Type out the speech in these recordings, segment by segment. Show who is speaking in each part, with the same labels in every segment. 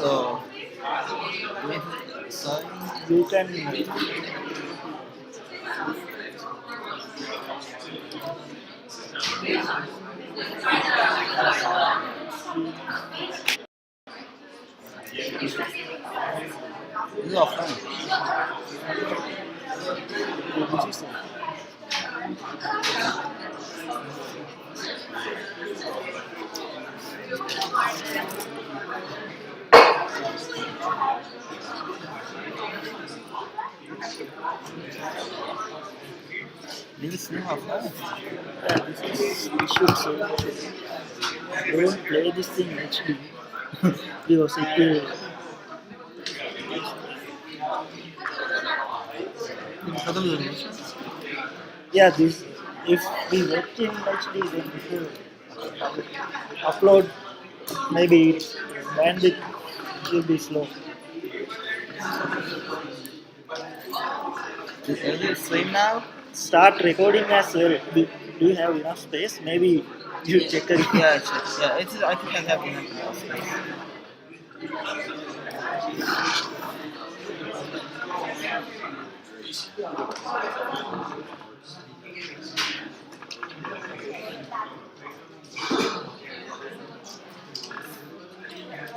Speaker 1: So,
Speaker 2: You can
Speaker 1: this is offline.
Speaker 2: this is
Speaker 1: This is not offline.
Speaker 2: this is should say don't play this thing HD because it will this if we watch in HD then it will upload maybe its bandwidth will be slow.
Speaker 1: Is it stream now?
Speaker 2: Start recording as well. Do you have enough space? Maybe you check it.
Speaker 1: Yeah, I think I have enough space.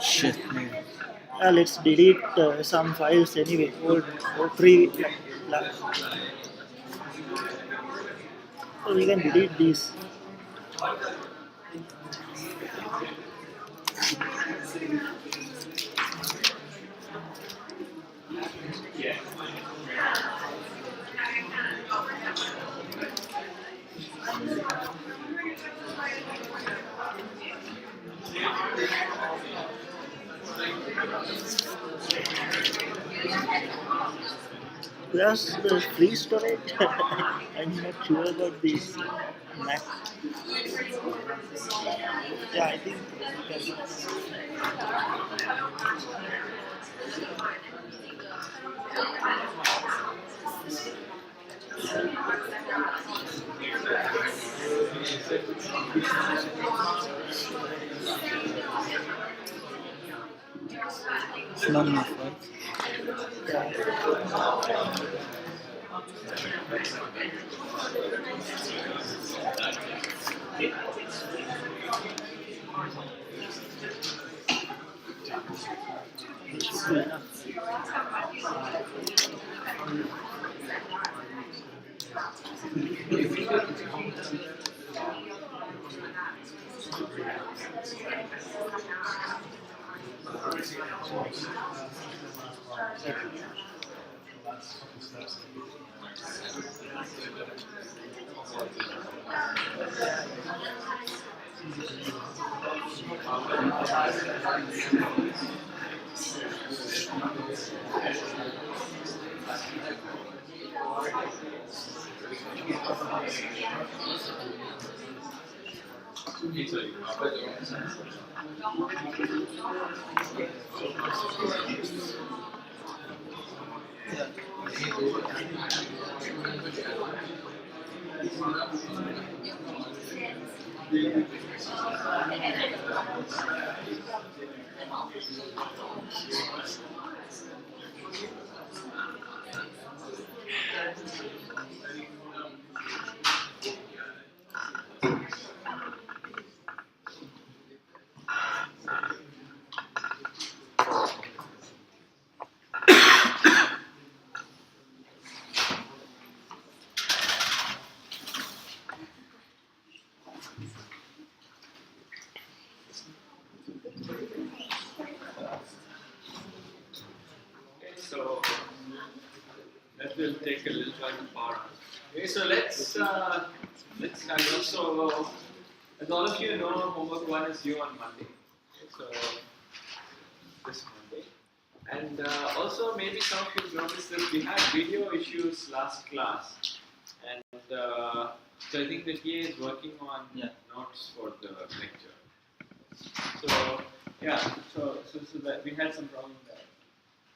Speaker 1: Shit, man.
Speaker 2: Let's delete some files anyway. Or pre. So we can delete these. Plus the free storage. I'm not sure about this Mac. Yeah, I think we can.
Speaker 1: It's not enough, right?
Speaker 2: It's enough.
Speaker 3: So that will take a little while to power up. Okay, so let's start. So as all of you know, homework 1 is due on Monday. Okay, so this Monday. And also maybe some of you noticed that we had video issues last class. And so I think the TA is working on notes for the lecture. So yeah, so that we had some problem there.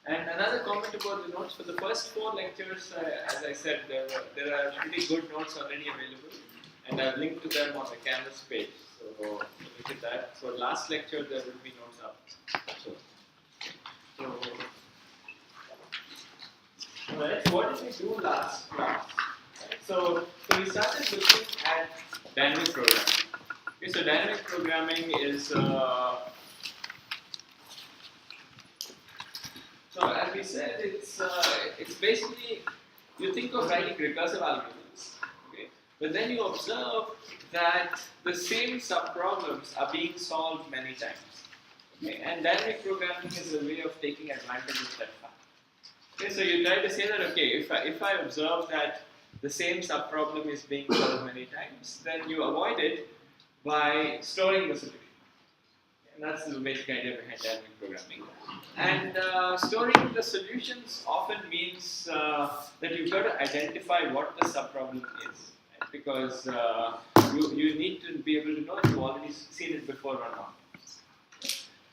Speaker 3: And another comment about the notes, for the first 4 lectures, as I said, there are pretty good notes already available, and I've linked to them on the Canvas page. So look at that. For last lecture, there will be notes up. So Right. What did we do last class? Right. So we started looking at dynamic programming. Okay, so dynamic programming is so as we said, it's basically you think of writing recursive algorithms, okay, but then you observe that the same subproblems are being solved many times. Okay, and dynamic programming is a way of taking advantage of that fact. Okay, so you try to say that, okay, if I observe that the same subproblem is being solved many times, then you avoid it by storing the solution. And that's the basic idea behind dynamic programming. And storing the solutions often means that you've got to identify what the subproblem is, right? Because you need to be able to know if you've already seen it before or not.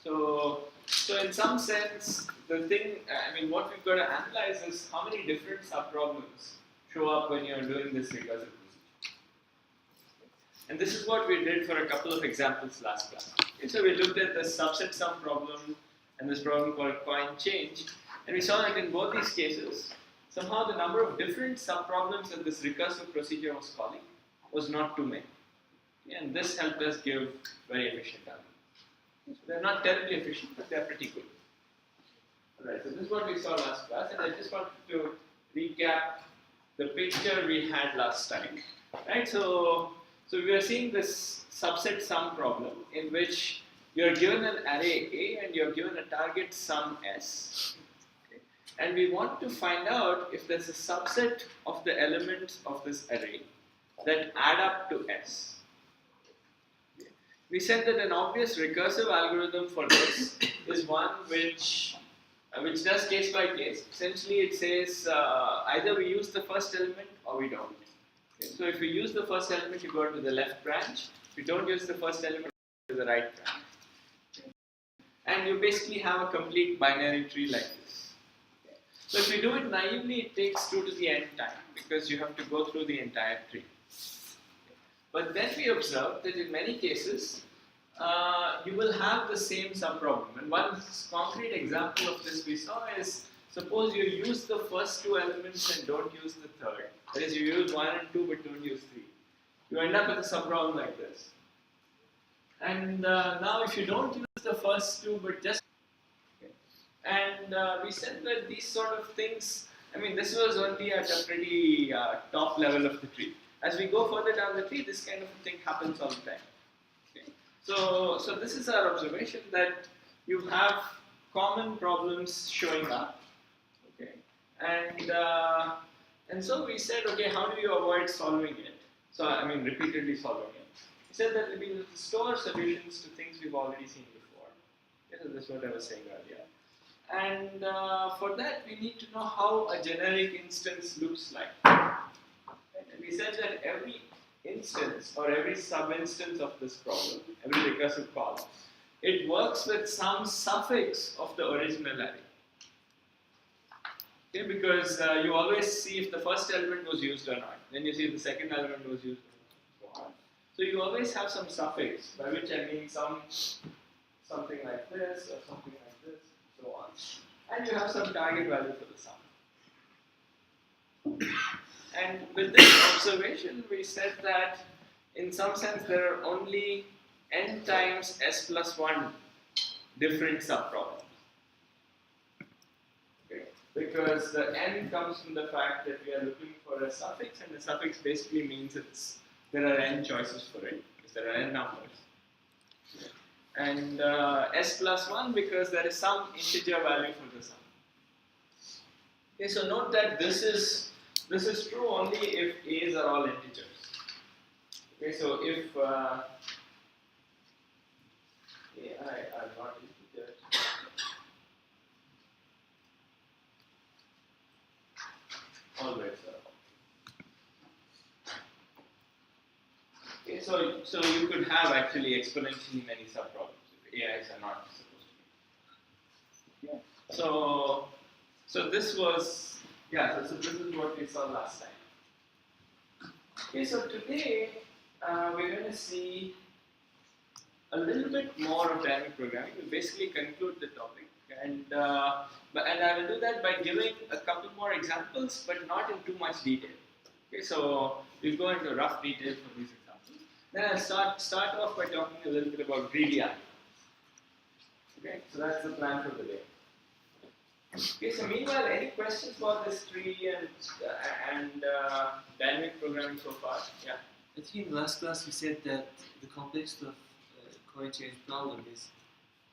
Speaker 3: So in some sense, what we've got to analyze is how many different subproblems show up when you're doing this recursive procedure. And this is what we did for a couple of examples last class. Okay, so we looked at the subset sum problem and this problem called coin change, and we saw that in both these cases, somehow the number of different subproblems that this recursive procedure was calling was not too many. Okay, and this helped us give very efficient algorithms. So they're not terribly efficient, but they're pretty good. Alright, so this is what we saw last class, and I just wanted to recap the picture we had last time. Right, so we were seeing this subset sum problem in which you're given an array A and you're given a target sum S. Okay. And we want to find out if there's a subset of the elements of this array that add up to S. We said that an obvious recursive algorithm for this is one which does case by case. Essentially, it says either we use the first element or we don't. Okay. So if we use the first element, you go to the left branch. If you don't use the first element, you go to the right branch. Okay. And you basically have a complete binary tree like this. Okay. So if you do it naively, it takes 2 to the n time because you have to go through the entire tree. But then we observed that in many cases, you will have the same subproblem. And one concrete example of this we saw is, suppose you use the first 2 elements and don't use the third. That is, you use 1 and 2 but don't use 3. You end up with a subproblem like this. And now if you don't use the first 2 but just... Okay. And we said that these sort of things, this was only at a pretty top level of the tree. As we go further down the tree, this kind of thing happens all the time. Okay. So this is our observation that you have common problems showing up. Okay. And so we said, okay, how do you avoid solving it? So repeatedly solving it. We said that we will store solutions to things we've already seen before. Okay, so that's what I was saying earlier. And for that, we need to know how a generic instance looks like. And we said that every instance or every sub-instance of this problem, every recursive call, it works with some suffix of the original array. Okay, because you always see if the first element was used or not. Then you see if the second element was used or not. So you always have some suffix, by which I mean something like this or something like this, so on. And you have some target value for the sum. And with this observation, we said that in some sense there are only n times s plus 1 different subproblems. Okay. Because the n comes from the fact that we are looking for a suffix, and the suffix basically means there are n choices for it, because there are n numbers. And s plus 1 because there is some integer value for the sum. Okay, so note that this is true only if a's are all integers. Okay, so if ai are not integers, always are. Okay, so you could have actually exponentially many subproblems if ai's are not supposed to be. Yeah. So this was. Yeah, so this is what we saw last time. Okay, so today we're going to see a little bit more of dynamic programming. We'll basically conclude the topic, And and I will do that by giving a couple more examples, but not in too much detail. Okay, so we'll go into rough detail for these examples. Then I'll start off by talking a little bit about greedy algorithms. Okay, so that's the plan for the day. Okay, so meanwhile, any questions about this tree and dynamic programming so far? Yeah.
Speaker 4: I think in last class we said that the complexity of coin change problem is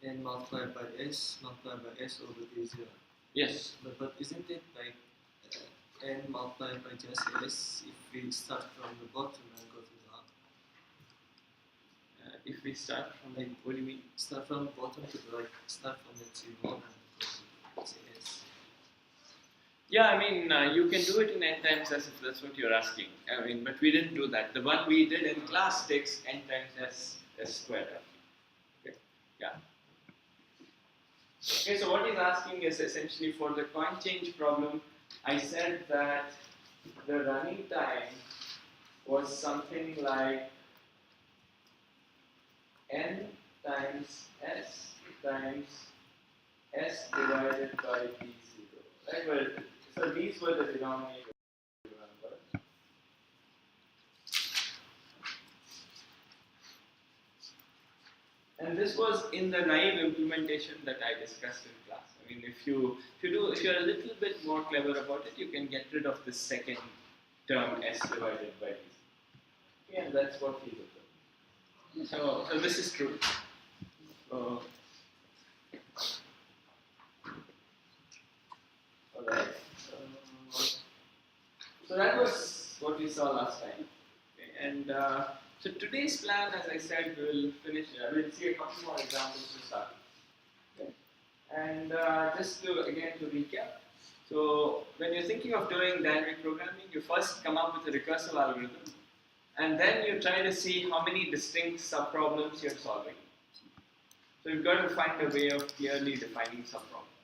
Speaker 4: n multiplied by s multiplied by s over d0.
Speaker 3: Yes.
Speaker 4: But isn't it like n multiplied by just s if we start from the bottom and go to the up?
Speaker 3: If we start from like, what do you mean?
Speaker 4: Start from bottom to the, like start from the 1 and go to let's say s.
Speaker 3: Yeah, I mean, you can do it in n times s if that's what you're asking. I mean, but we didn't do that. The one we did in class takes n times s squared. Okay, yeah. Okay, so what he's asking is essentially for the coin change problem, I said that the running time was something like n times s times s divided by d0. Right? Well, so these were the denominators, remember. And this was in the naive implementation that I discussed in class. I mean, if you're a little bit more clever about it, you can get rid of this second term s divided by d. Yeah, and that's what he's observing. So this is true. Alright. So that was what we saw last time. Okay, and so today's plan, as I said, we'll finish. We'll see a couple more examples to start. Okay. And just to recap. So when you're thinking of doing dynamic programming, you first come up with a recursive algorithm, and then you try to see how many distinct subproblems you're solving. So you've got to find a way of clearly defining subproblems.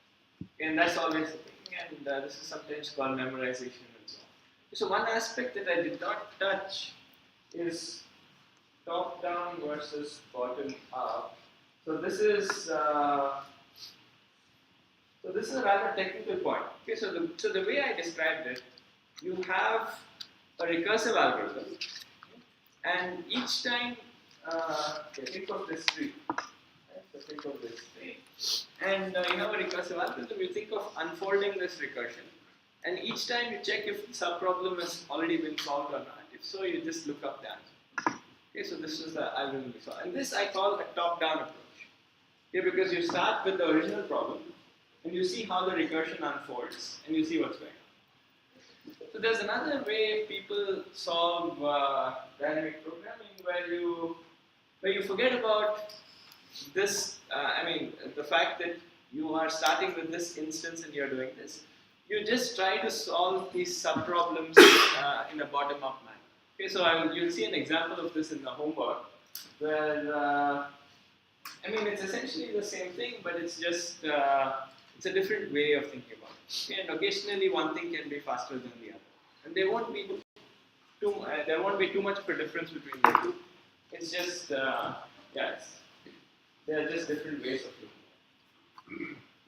Speaker 3: And that's always the thing. And this is sometimes called memorization and so on. So one aspect that I did not touch is top-down versus bottom-up. So this is a rather technical point. Okay, so the way I described it, you have a recursive algorithm, and each time, think of this tree. Right? So think of this tree. And in our recursive algorithm, you think of unfolding this recursion. And each time you check if the subproblem has already been solved or not. If so, you just look up the answer. Okay, so this is the algorithm we saw. And this I call a top-down approach. Okay, because you start with the original problem, and you see how the recursion unfolds, and you see what's going on. So there's another way people solve dynamic programming where you forget about this, the fact that you are starting with this instance and you're doing this. You just try to solve these subproblems in a bottom-up manner. Okay, so you'll see an example of this in the homework, where it's essentially the same thing, but it's just it's a different way of thinking about it. Okay, and occasionally one thing can be faster than the other, and there won't be too much of a difference between the two. It's just there are just different ways of looking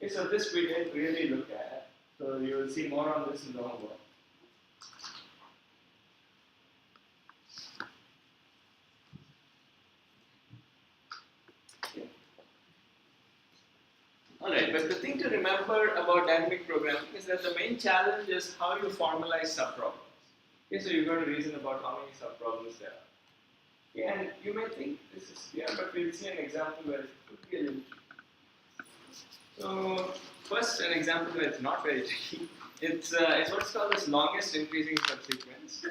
Speaker 3: at it. Okay, so this we didn't really look at. So you will see more on this in the homework. Okay. Alright, but the thing to remember about dynamic programming is that the main challenge is how you formalize subproblems. Okay, so you've got to reason about how many subproblems there are. Okay, and you may think this is clear, but we'll see an example where it could be a little tricky. So first, an example where it's not very tricky. It's what's called this longest increasing subsequence.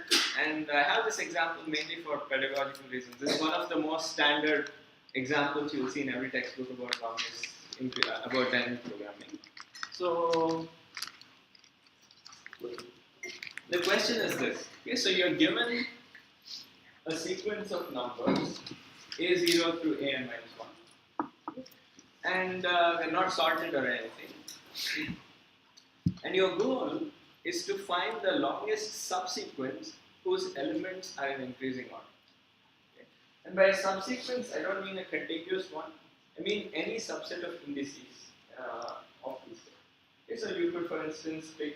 Speaker 3: And I have this example mainly for pedagogical reasons. This is one of the most standard examples you'll see in every textbook about dynamic programming. So the question is this. Okay, so you're given a sequence of numbers a0 through an minus 1. And they're not sorted or anything. And your goal is to find the longest subsequence whose elements are in increasing order. Okay. And by subsequence, I don't mean a contiguous one. I mean any subset of indices Okay, so you could, for instance, pick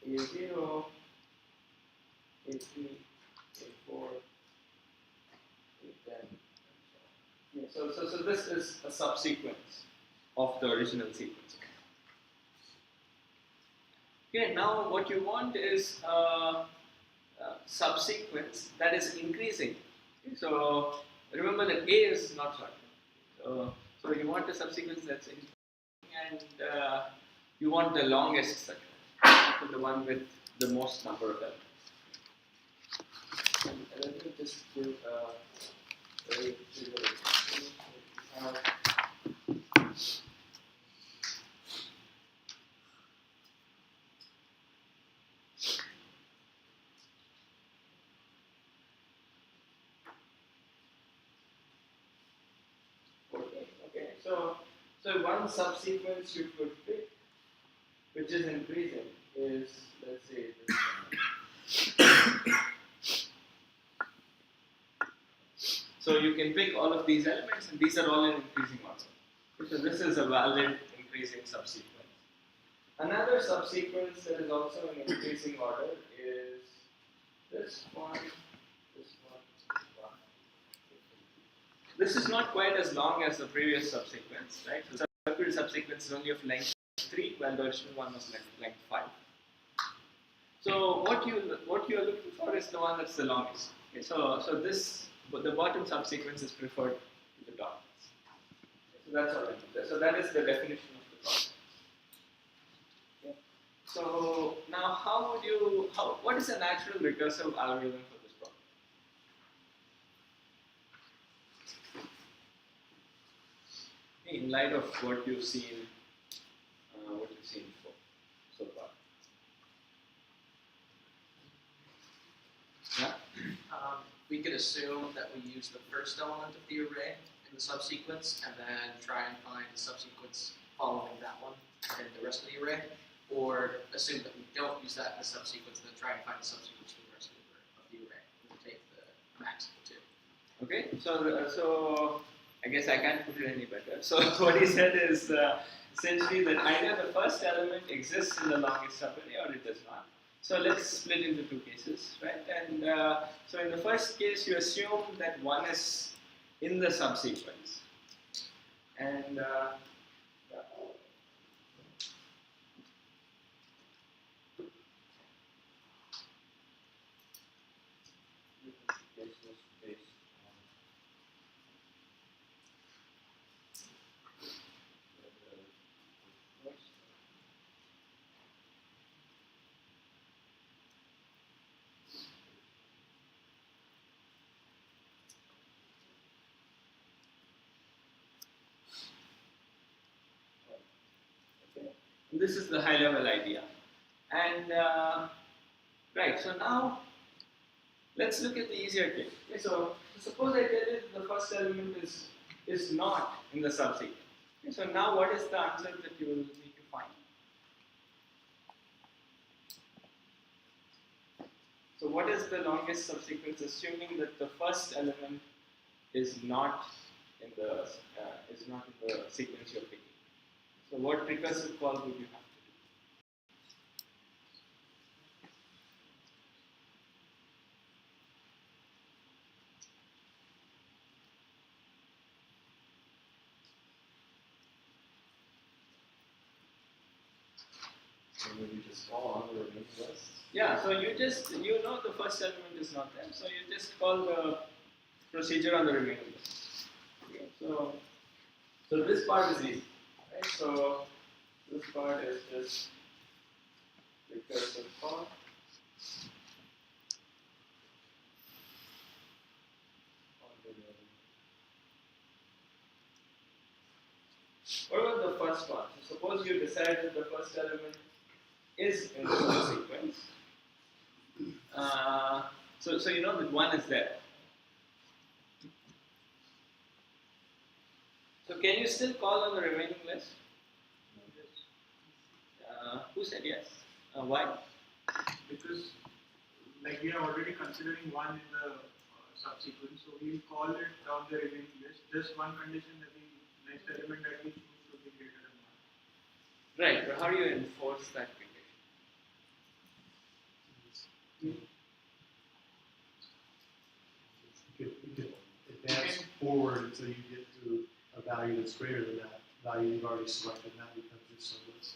Speaker 3: A0, A3, A4, A10. Yeah, so this is a subsequence of the original sequence. Okay, now what you want is a subsequence that is increasing. Okay, so remember that A is not short. So you want a subsequence that's increasing, and you want the longest section, so the one with the most number of elements. And let me just give a very trivial example. Okay. So one subsequence you could pick, which is increasing, is, let's say, this. So you can pick all of these elements, and these are all in increasing order. So this is a valid increasing subsequence. Another subsequence that is also in increasing order is this one, this one, this one. This is not quite as long as the previous subsequence, right? So the previous subsequence is only of length 3, while the original one was length 5. So what you are looking for is the one that's the longest. Okay, so the bottom subsequence is preferred to the top. So that's all I mean. So that is the definition of the problem. Okay. So now what is a natural recursive algorithm for this problem? In light of what you've seen so far. Yeah?
Speaker 5: We could assume that we use the first element of the array in the subsequence and then try and find the subsequence following that one in the rest of the array, or assume that we don't use that in the subsequence and then try and find the subsequence for the rest of the array. We'll take the max of 2.
Speaker 3: Okay, so I guess I can't put it any better. So what he said is essentially that either the first element exists in the longest subarray or it does not. So let's split into two cases, right? And so in the first case, you assume that one is in the subsequence, and this is the high-level idea. And right, so now let's look at the easier case. Okay, so suppose I tell you the first element is not in the subsequence. Okay, so now what is the answer that you will need to find? So what is the longest subsequence, assuming that the first element is not in the sequence you're picking? So what recursive call would you have to do?
Speaker 6: Maybe just call on the remaining list.
Speaker 3: Yeah, so you know the first element is not there, so you just call the procedure on the remaining list. Okay, so this part is easy, right? So this part is just recursive call. What about the first one? So suppose you decide that the first element is in the sequence. So you know that one is there. So can you still call on the remaining list? Who said yes? Why?
Speaker 7: Because like we are already considering one in the subsequence, so we'll call it down the remaining list. Just one condition that the next element that we choose should be greater than
Speaker 3: Right, but how do you enforce that condition?
Speaker 6: You could advance forward until you get to a value that's greater than that value you've already selected, and that becomes your sublet.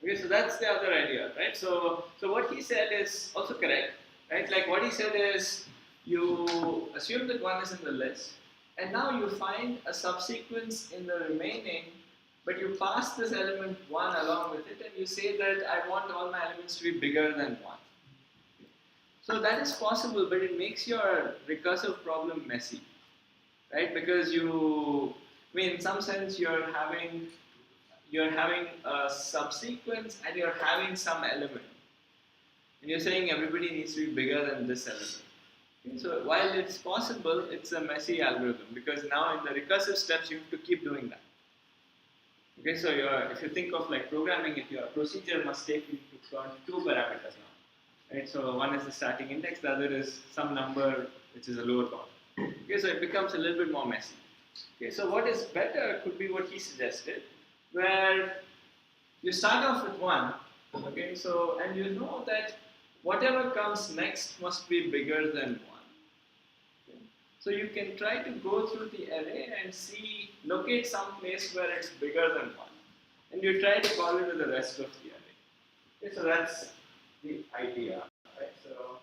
Speaker 3: Okay, so that's the other idea, right? So what he said is also correct, right? Like what he said is you assume that one is in the list, and now you find a subsequence in the remaining, but you pass this element 1 along with it, and you say that I want all my elements to be bigger than 1. So that is possible, but it makes your recursive problem messy, right? Because I mean, in some sense, you're having a subsequence and you're having some element, and you're saying everybody needs to be bigger than this element. Okay, so while it's possible, it's a messy algorithm because now in the recursive steps you have to keep doing that. Okay, so if you think of like programming it, your procedure must take into account 2 parameters now. Right, so one is the starting index, the other is some number which is a lower bound. Okay, so it becomes a little bit more messy. Okay, so what is better could be what he suggested, where you start off with 1. Okay, so and you know that whatever comes next must be bigger than 1. Okay. So you can try to go through the array and locate some place where it's bigger than 1, and you try to call it with the rest of the array. Okay, so that's the idea, right? So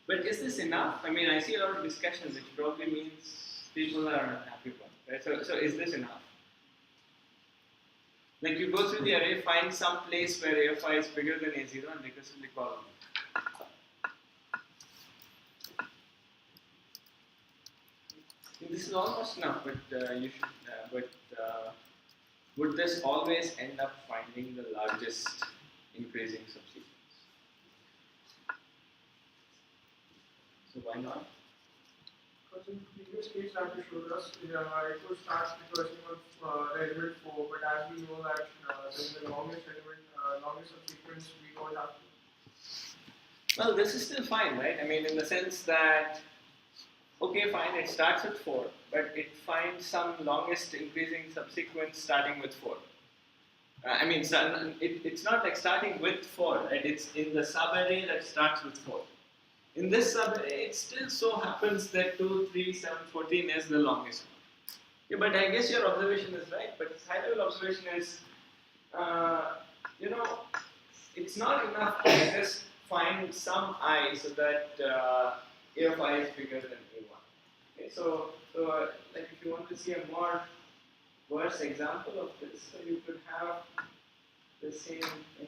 Speaker 3: but is this enough? I mean, I see a lot of discussions, which probably means people are unhappy about it, right? So is this enough? Like you go through the array, find some place where AFI is bigger than A0 and recursively call it. This is almost enough, but would this always end up finding the largest increasing subsequence? So why not?
Speaker 7: Because in the previous case that you showed us, it would start recursion of element 4, but as we know that in the longest subsequence, we don't have to.
Speaker 3: Well, this is still fine, right? I mean, in the sense that, okay, fine, it starts with 4, but it finds some longest increasing subsequence starting with 4. I mean, it's not like starting with 4, right? It's in the subarray that starts with 4. In this subarray, it still so happens that 2, 3, 7, 14 is the longest one. Yeah, but I guess your observation is right, but his high-level observation is, it's not enough to just find some I so that A of I is bigger than A1. Okay, so like if you want to see a more worse example of this, so you could have the same thing.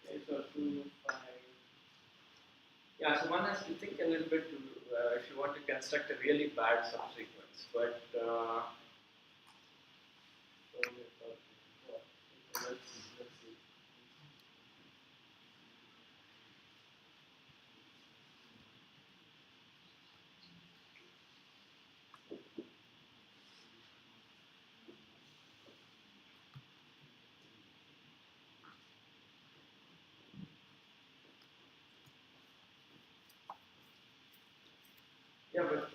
Speaker 3: Okay, so 2, 5. Yeah, so one has to think a little bit if you want to construct a really bad subsequence. But let's see. Yeah, but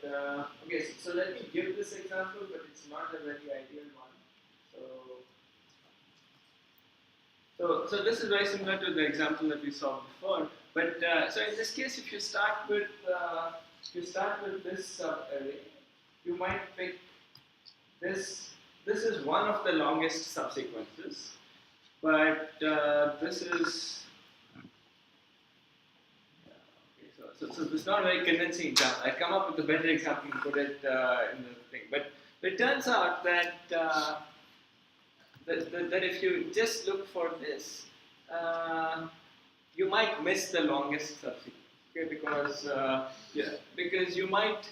Speaker 3: okay. So let me give this example, but it's not a very ideal one. So this is very similar to the example that we saw before. But so in this case, if you start with this array, you might pick this. This is one of the longest subsequences, but this is. So this is not a very convincing example. I come up with a better example and put it in the thing. But it turns out that that if you just look for this, you might miss the longest subsequence. Okay, because you might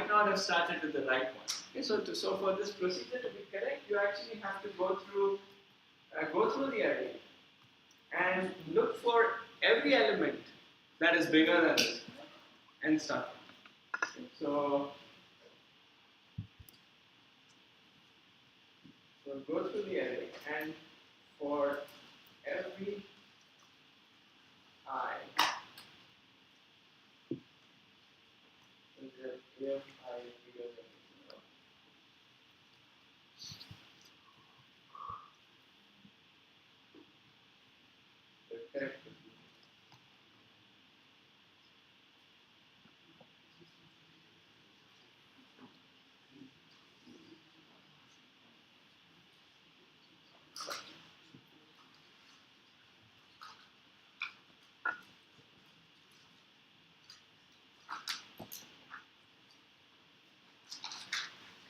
Speaker 3: not have started with the right one. Okay, so for this procedure to be correct, you actually have to go through go through the array and look for every element that is bigger than this and start. So go through the array and for every I, if I is bigger than 0. The correct.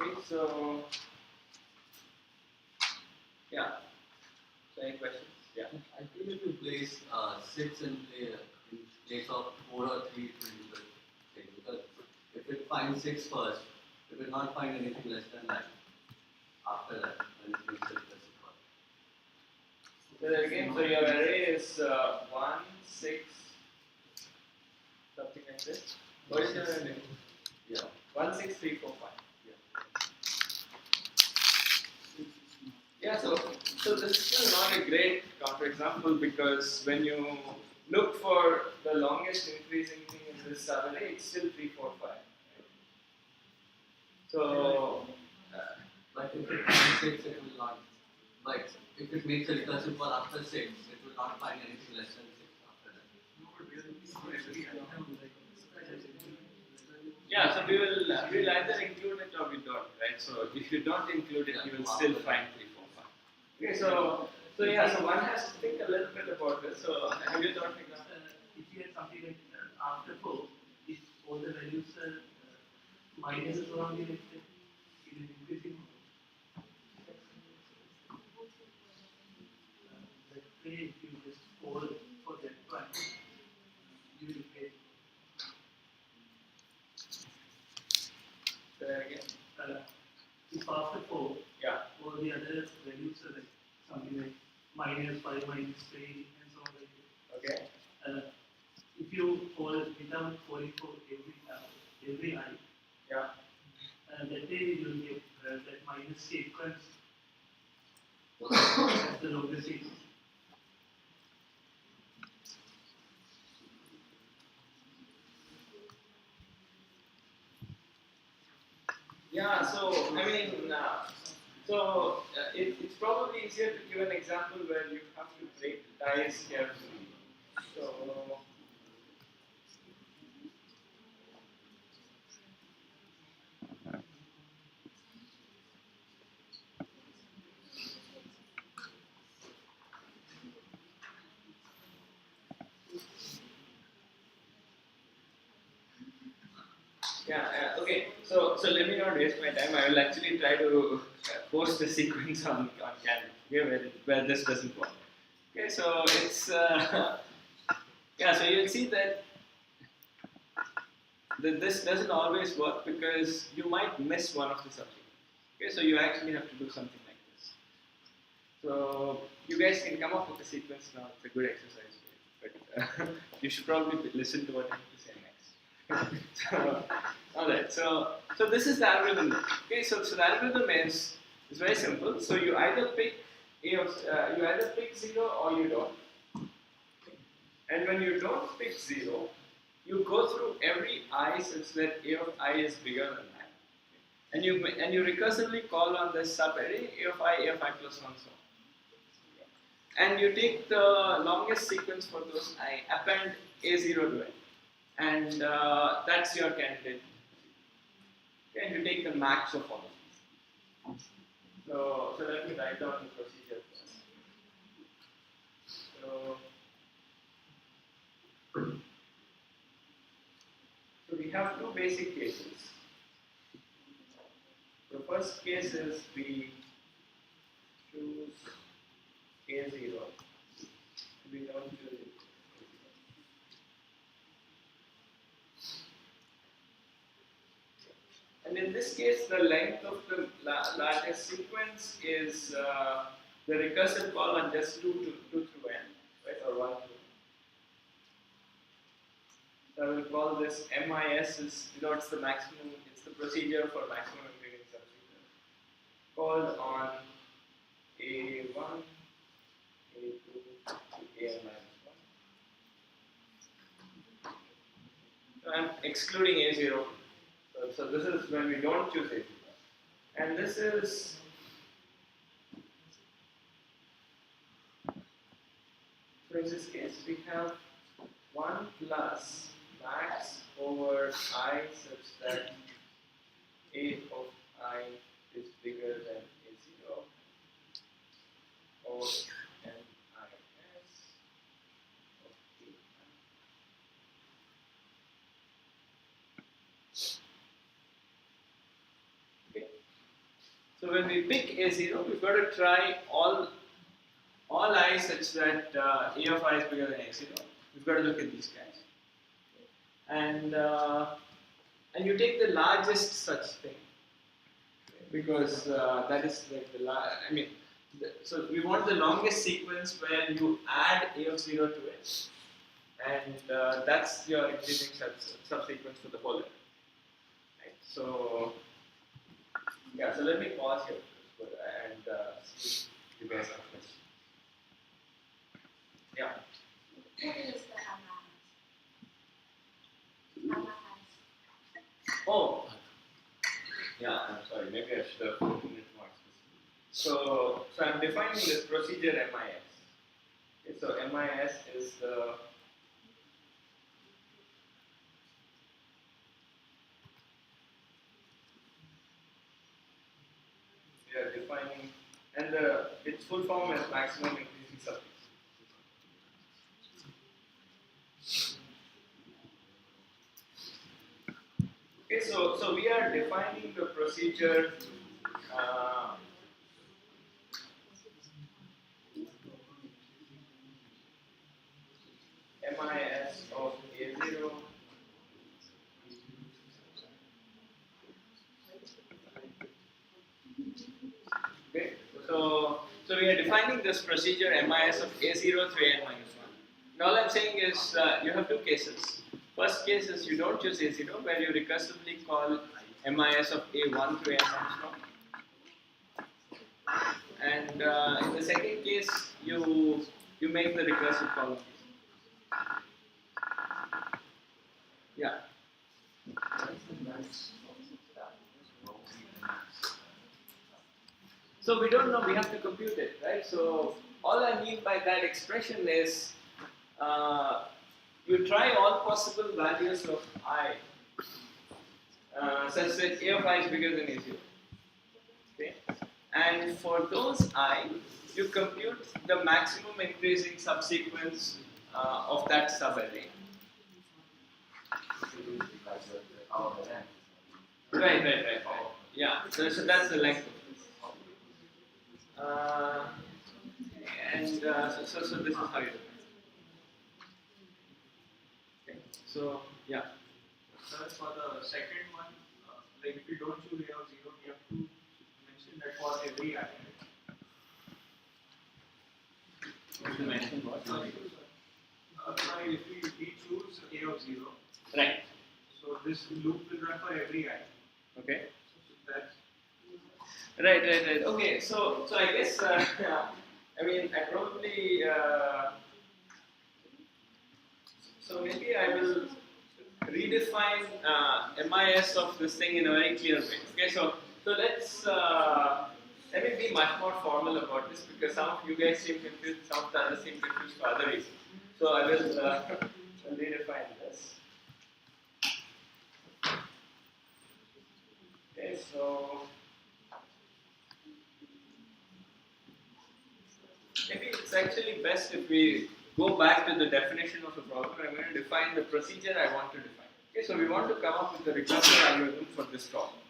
Speaker 3: Okay, so yeah. So any questions? Yeah.
Speaker 8: I think if you place 6 in place of 4 or 3, it will do the thing. Because if it finds 6 first, it will not find anything less than that after that, when it makes it plus
Speaker 3: So again, so your array is 1, 6, something like this. What is your array?
Speaker 8: Yeah.
Speaker 3: 1, 6, 3, 4, 5. Yeah, so this is still not a great counterexample because when you look for the longest increasing thing in this subarray, it's still 3, 4, 5. Right? So,
Speaker 8: But if it finds 6, it will not. But if it makes a recursive call after 6, it will not find anything less than 6 after that.
Speaker 3: yeah, so we'll either include it or we don't, right? So if you don't include it, you will still find 3, 4, 5. Okay, so one has to think a little bit about this. So have you thought about that?
Speaker 9: If you have something like after 4, if all the values are minuses around the next step, it is increasing. Let's say if you just call for that one, you will get
Speaker 3: Again?
Speaker 9: if after 4,
Speaker 3: Yeah.
Speaker 9: all the other values are like something like -5, -3, and so on like that.
Speaker 3: Okay.
Speaker 9: If you call without calling for every I,
Speaker 3: Yeah.
Speaker 9: that day you will get that minus sequence as the longest sequence.
Speaker 3: Yeah, so I mean, it's probably easier to give an example where you have to break the dice carefully. So, okay. So let me not waste my time. I will actually try to post the sequence on Canvas, okay, where this doesn't work. Okay, so it's yeah. So you'll see that this doesn't always work because you might miss one of the subsequences. Okay, so you actually have to do something like this. So you guys can come up with a sequence now. It's a good exercise, but you should probably listen to what I have to say next. So, all right. So this is the algorithm. Okay. So the algorithm is very simple. So you either pick you either pick 0 or you don't. And when you don't pick 0, you go through every I such that a of I is bigger than that. And you recursively call on this subarray a of I plus 1 so on. And you take the longest sequence for those I, append a0 to it. And that's your candidate. Okay, and you take the max of all of these. So let me write down the procedure first. So we have two basic cases. The first case is we choose A0. We don't choose it. And in this case, the length of the lattice sequence is the recursive call on just 2 through n, right, or 1 through n. So I will call this MIS is denotes the maximum, it's the procedure for maximum increasing subsequence called on A1, A2 to AN minus 1. So I'm excluding A0. So this is when we don't choose A0. And this is so in this case we have 1 plus max over I such that A of I is bigger than A0 or MIS of A. Okay. So when we pick A0, we've got to try all I such that A of I is bigger than A0. We've got to look at these guys. And you take the largest such thing because that is like so we want the longest sequence where you add A of 0 to it, and that's your increasing subsequence for the whole array. Right? So yeah, so let me pause here and see if you guys have questions. Yeah.
Speaker 10: What is the MIS?
Speaker 3: Oh, yeah, I'm sorry, maybe I should have written it more specific. So I'm defining this procedure MIS. Okay, so MIS is the we are defining, and its full form is maximum increasing subsequence. Okay, so we are defining the procedure MIS of A0 okay, so we are defining this procedure MIS of A0 through AN minus 1. And all I'm saying is you have two cases. First case is you don't choose A0 where you recursively call MIS of A1 through AN minus 1. And in the second case, you make the recursive call. Yeah. So we don't know, we have to compute it, right? So all I mean by that expression is you try all possible values of I such that A of I is bigger than A0. Okay? And for those I, you compute the maximum increasing subsequence of that subarray. Right. Yeah, so that's the length of this. So this is how you do it. Okay, so yeah.
Speaker 7: So for the second one, like if you don't choose A of 0, we have to mention that for every I.
Speaker 3: You mentioned what?
Speaker 7: If we choose A of 0,
Speaker 3: Right.
Speaker 7: so this loop will run for every I.
Speaker 3: Okay.
Speaker 7: So that's
Speaker 3: Right. Okay, so I guess I mean I probably so maybe I will redefine MIS of this thing in a very clear way. Okay, so let's let me be much more formal about this because some of you guys seem confused, some of the others seem confused for other reasons. So I will redefine this. Okay, so maybe it's actually best if we go back to the definition of the problem. I'm going to define the procedure I want to define. Okay, so we want to come up with the recursive algorithm for this problem.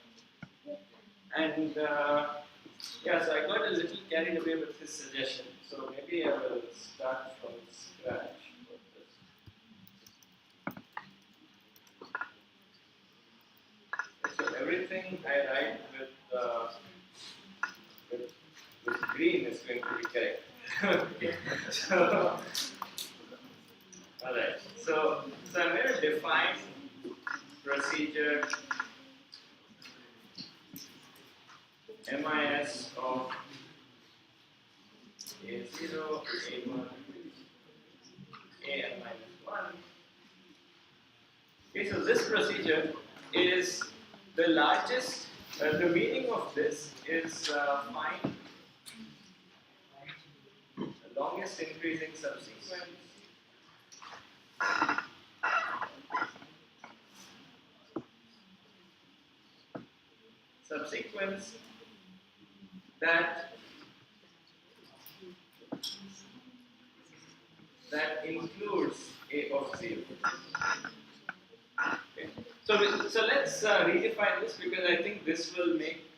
Speaker 3: And yeah, so I got a little carried away with his suggestion. So maybe I will start from scratch. So everything I write with green green is going to be correct. Okay. So, alright. So I'm going to define procedure MIS of A0, A1, AN minus 1. Okay, so this procedure is the largest, the meaning of this is find the longest increasing subsequence that includes A of 0. Okay. So let's redefine this, because I think this will make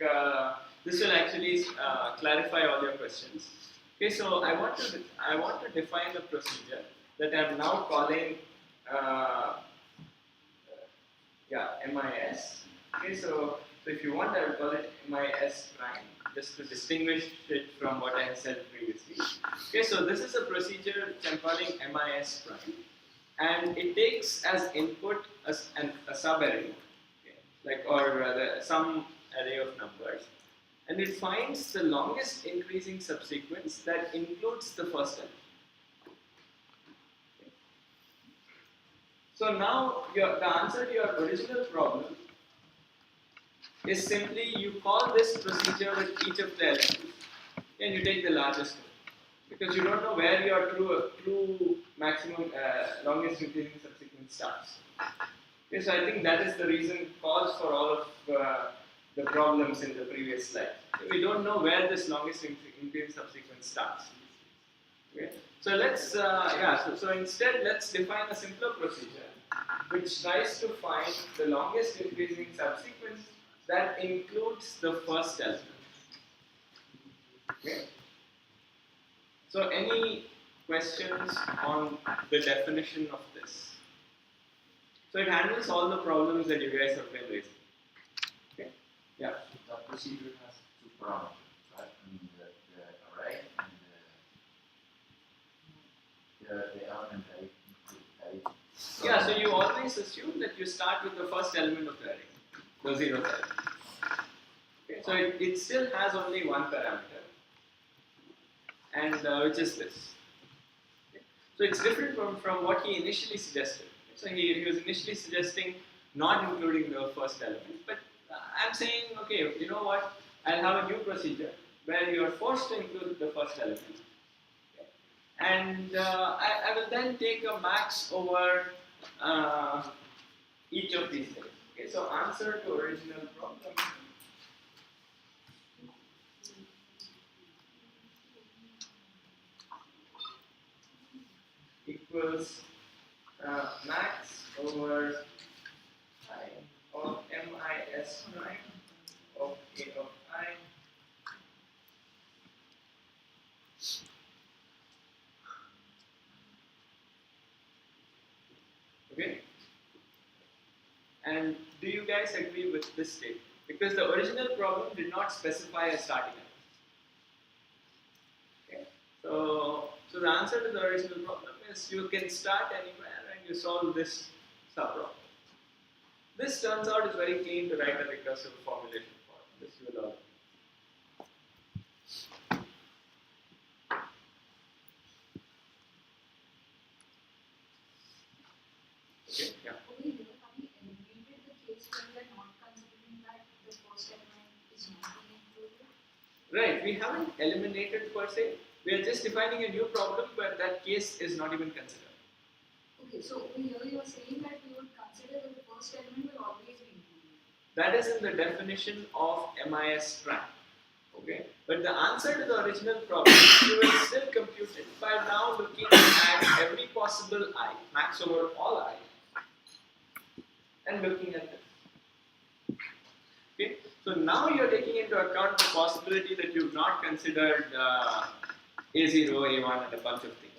Speaker 3: this will actually clarify all your questions. Okay, so I want to define a procedure that I'm now calling MIS. Okay, so if you want, I will call it MIS prime, just to distinguish it from what I said previously. Okay, so this is a procedure which I'm calling MIS prime, and it takes as input a subarray, okay, like or rather some array of numbers, and it finds the longest increasing subsequence that includes the first element. Okay. So now the answer to your original problem is simply you call this procedure with each of the elements and you take the largest one, because you don't know where your true maximum longest increasing subsequence starts. Okay, so I think that is the reason cause for all of the problems in the previous slide. We don't know where this longest increasing subsequence starts. Okay, so let's so instead let's define a simpler procedure which tries to find the longest increasing subsequence that includes the first element. Okay. So any questions on the definition of this? So it handles all the problems that you guys have been raising. Okay. Yeah.
Speaker 11: The procedure has two parameters, right? I mean the array and the element that it includes.
Speaker 3: Yeah, so you always assume that you start with the first element of the array, the 0th element. Okay, so it still has only one parameter, and which is this. Okay. So it's different from what he initially suggested. So he was initially suggesting not including the first element, but I'm saying, okay, you know what, I'll have a new procedure where you are forced to include the first element. Okay. And I will then take a max over each of these things. Okay, so answer to original problem equals max over I of MIS prime of A of I okay. And do you guys agree with this statement? Because the original problem did not specify a starting element. Okay. So the answer to the original problem is you can start anywhere and you solve this subproblem. This turns out is very clean to write a recursive formulation for. This you will learn. Okay, yeah.
Speaker 10: Over here, have you eliminated the case where we are not considering that the first element is not being included?
Speaker 3: Right, we haven't eliminated per se. We are just defining a new problem where that case is not even considered.
Speaker 10: Okay, so over here you are saying that we would consider that the first element will always be included.
Speaker 3: That is in the definition of MIS prime. Okay, but the answer to the original problem you will still compute it by now looking at every possible I, max over all I, and looking at this. Okay, so now you are taking into account the possibility that you've not considered A0, A1, and a bunch of things.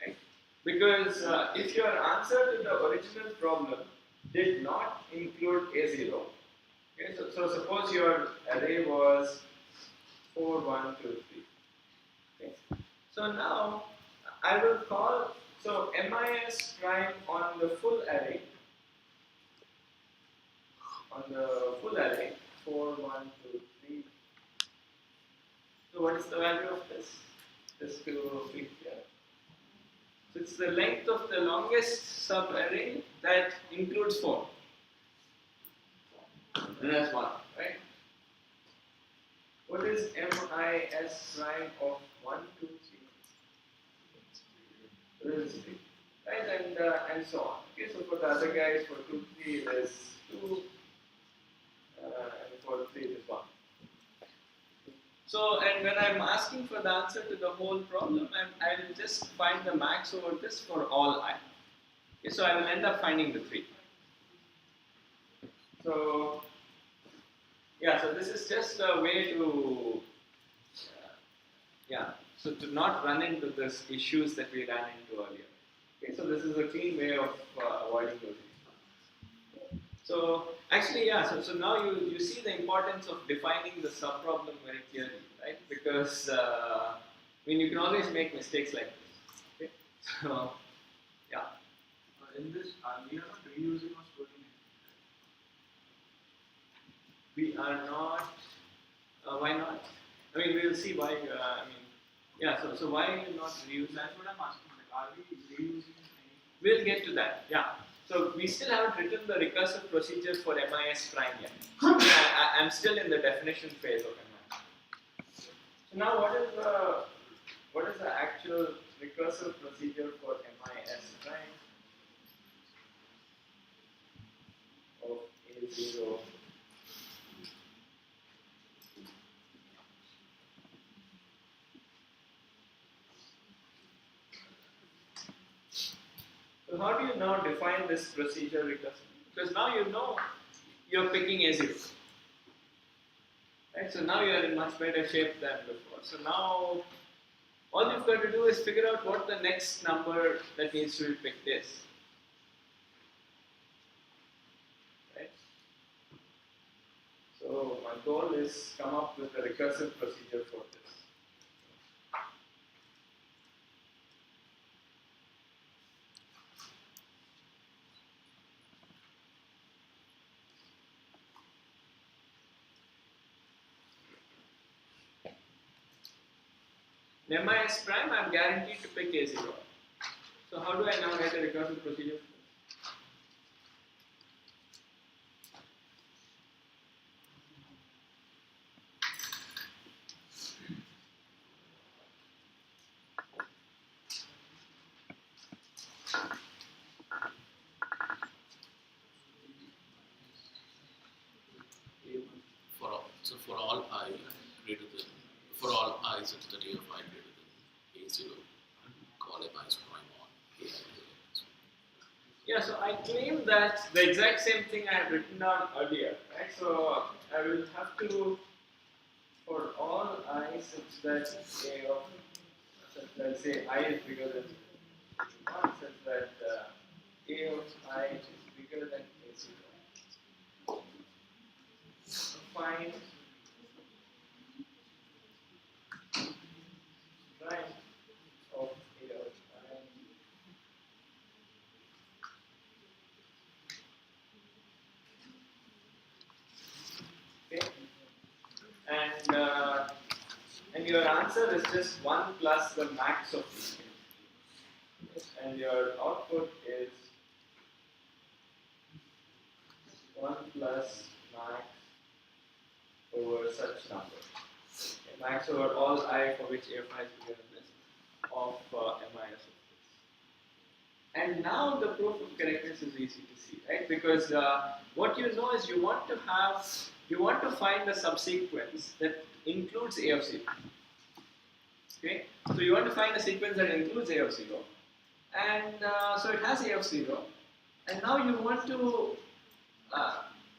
Speaker 3: Right? Because if your answer to the original problem did not include A0, okay, so suppose your array was 4, 1, 2, 3. Okay. So now I will call MIS prime on the full array. On the full array 4, 1, 2, 3. So what is the value of this? Just to click here. So it's the length of the longest sub-array that includes 4. And that's 1, right? What is MIS prime of 1, 2, 3? This is 3. Right, and so on. Okay, so for the other guys, for 2, 3 it is 2, and for 3 it is 1. So, and when I'm asking for the answer to the whole problem, I will just find the max over this for all I. Okay, so I will end up finding the 3. So, yeah, so this is just a way to, so to not run into these issues that we ran into earlier. Okay, so this is a clean way of avoiding those issues. So actually, so now you see the importance of defining the subproblem very clearly, right? Because you can always make mistakes like this. Okay? So yeah.
Speaker 7: In this, we are not reusing or storing it.
Speaker 3: We are not. Why not? I mean, we will see why. So why not reuse?
Speaker 7: That's what I'm asking. Like, are we reusing anything?
Speaker 3: We'll get to that. Yeah. So we still haven't written the recursive procedure for MIS prime yet. I'm still in the definition phase of MIS. So now what is the actual recursive procedure for MIS prime of A0? So how do you now define this procedure recursively? Because now you know you're picking A0. Right? So now you are in much better shape than before. So now all you've got to do is figure out what the next number that needs to be picked is. Right? So my goal is come up with a recursive procedure for this. In MIS prime, I'm guaranteed to pick A0. So how do I now write a recursive procedure?
Speaker 12: For all I greater than, for all i's into the day of I greater than A0, call MIS prime on AI.
Speaker 3: Yeah, so I claim that the exact same thing I had written down earlier, right? So I will have to, for all I such that A of, such that say I is bigger than 1, such that A of I is bigger than A0. So find prime of A of I. Okay, and your answer is just 1 plus the max of these things. And your output is 1 plus max over such number. Okay, max over all I for which A of I is bigger than this of MIS of this. And now the proof of correctness is easy to see, right? Because what you know is you want to find a subsequence that includes A of 0. Okay, so you want to find a sequence that includes A of 0, and so it has A of 0, and now you want to,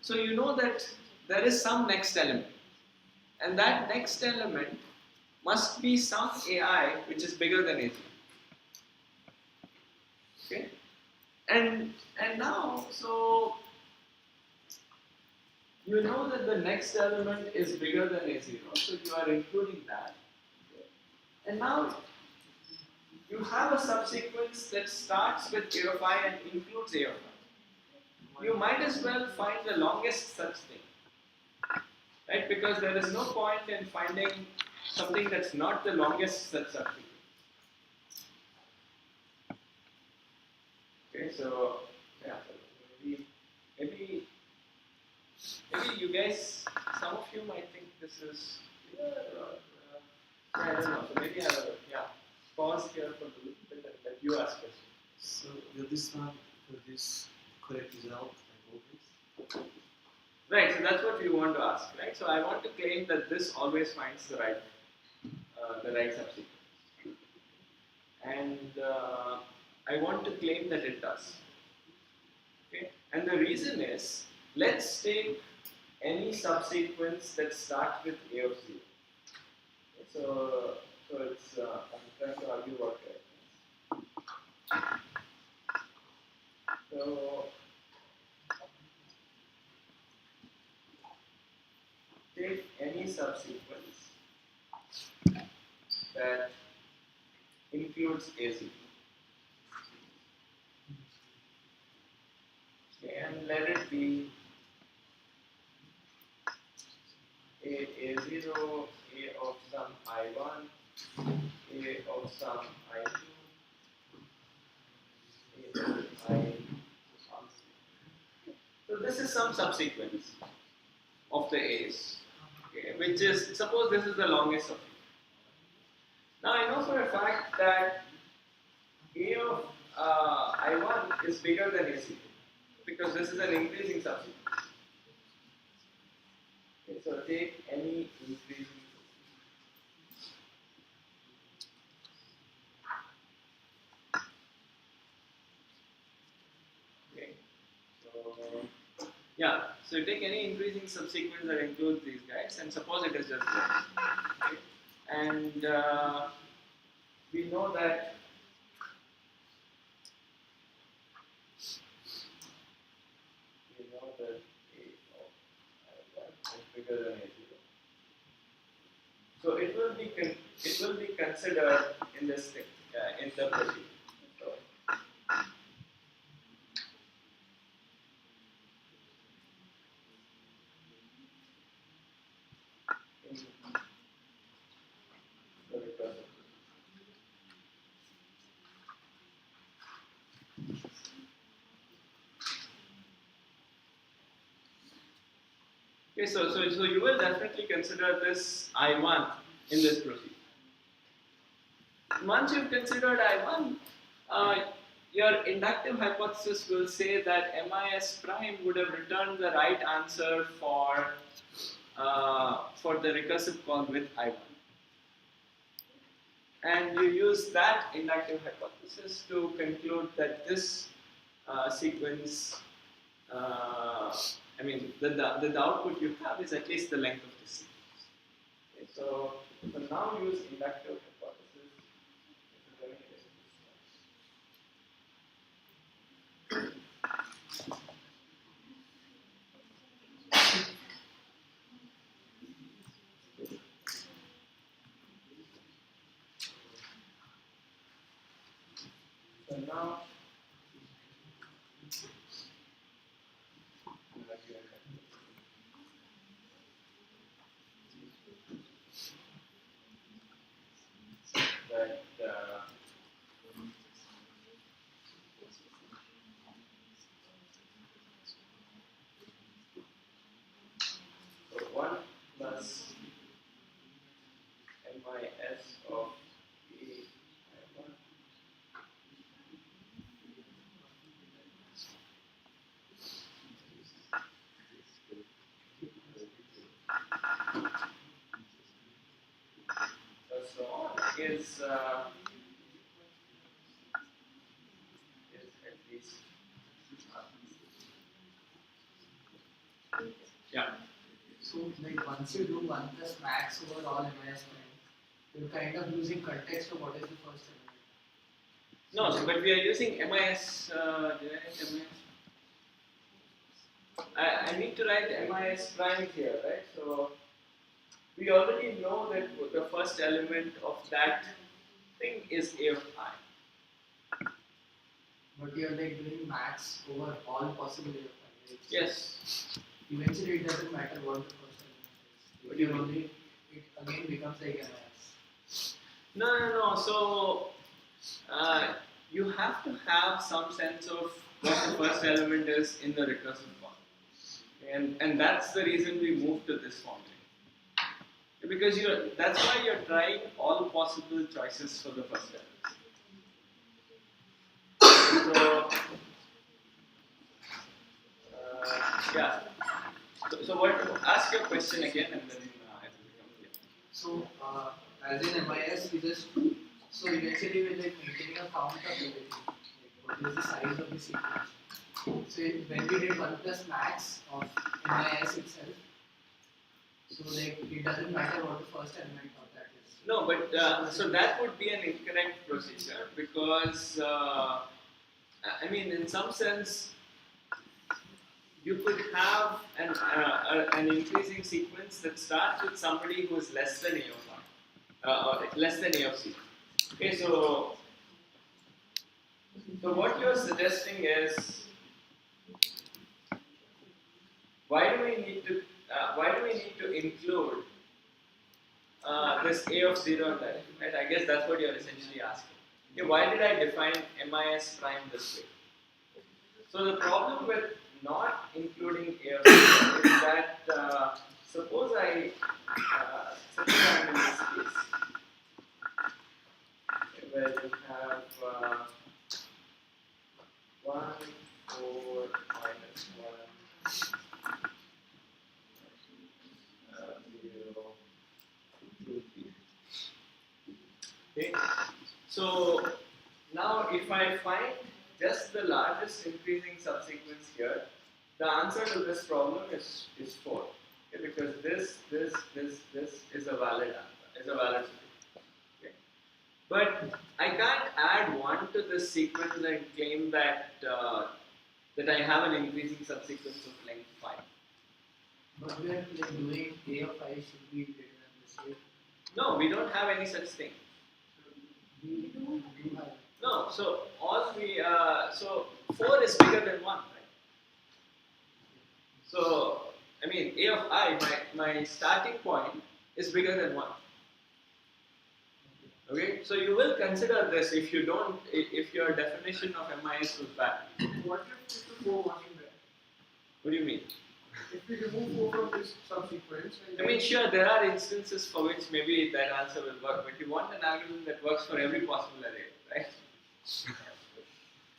Speaker 3: so you know that there is some next element, and that next element must be some AI which is bigger than A0. Okay, and now so you know that the next element is bigger than A0, so you are including that. And now you have a subsequence that starts with A of I and includes A of I. You might as well find the longest such thing, right? Because there is no point in finding something that's not the longest such subsequence. Okay, so yeah, maybe you guys, some of you might think this is I don't know. So maybe I'll pause here for a little bit and let you ask questions.
Speaker 4: So will this one produce correct result like always?
Speaker 3: Right. So that's what we want to ask, right? So I want to claim that this always finds the right subsequence, and I want to claim that it does. Okay. And the reason is, let's take any subsequence that starts with A of 0. Okay, so it's I'm trying to argue about correctness. So take any subsequence that includes A0. Okay, and let it be A0, A of some I1, A of some I2, A of I. So this is some subsequence of the A's, okay, which is, suppose this is the longest of it. Now I know for a fact that A of I1 is bigger than AC because this is an increasing subsequence. Okay, so take any increasing subsequence. Okay, so yeah, so you take any increasing subsequence that includes these guys, and suppose it is just this. Okay? And we know that A of I1 is bigger than A0. So it will be considered in this thing, in the procedure. So, in the recursive. Okay, so you will definitely consider this I1 in this procedure. Once you've considered I1, your inductive hypothesis will say that MIS prime would have returned the right answer for the recursive call with I1. And you use that inductive hypothesis to conclude that this sequence, the output you have is at least the length of this sequence. Okay, so now use inductive hypothesis. So now that so 1 plus MIS of A1 so on is at least yeah.
Speaker 5: So, like once you do 1 plus max over all MIS prime, you're kind of losing context of what is the first element.
Speaker 3: No, so, but we are using MIS. Did I write MIS? I need to write MIS prime here, right? So we already know that the first element of that thing is A of I.
Speaker 9: But you're like doing max over all possible AFI.
Speaker 3: Yes.
Speaker 9: Eventually, it doesn't matter what the first element is.
Speaker 3: What do you mean?
Speaker 9: Only, it again becomes like a max.
Speaker 3: No. So you have to have some sense of what the first element is in the recursive form, and that's the reason we moved to this form. Because that's why you're trying all possible choices for the first element. So yeah. So what? Ask your question again, and then it will become clear.
Speaker 9: So, as in MIS, we just so eventually we're like maintaining a count of everything. Like, what is the size of the sequence? So when we did 1 plus max of MIS itself, so like it doesn't matter what the first element of that is.
Speaker 3: No, but so that would be an incorrect procedure because I mean, in some sense, you could have an increasing sequence that starts with somebody who is less than A of I, or less than A of C. Okay, so what you're suggesting is why do we need to include this A of 0 in that, right? I guess that's what you're essentially asking. Okay, why did I define MIS prime this way? So the problem with not including A of 0 is that suppose I'm in this case where you have 1, 4, minus 1. 0, 2, 3. Okay. So now if I find just the largest increasing subsequence here, the answer to this problem is 4. Okay, because this is a valid answer, is a valid solution. Okay. But I can't add 1 to this sequence and claim that that I have an increasing subsequence of length 5.
Speaker 9: But we are like doing A of I should be greater than this.
Speaker 3: No, we don't have any such thing.
Speaker 9: We do have.
Speaker 3: No, so all we so 4 is bigger than 1, right? So I mean A of I, my starting point is bigger than 1. Okay, so you will consider this if you don't, if your definition of MIS was bad.
Speaker 7: What if the 4 wasn't there?
Speaker 3: What do you mean?
Speaker 7: If we remove 4 from this subsequence, and
Speaker 3: I mean, sure, there are instances for which maybe that answer will work, but you want an algorithm that works for every possible array, right?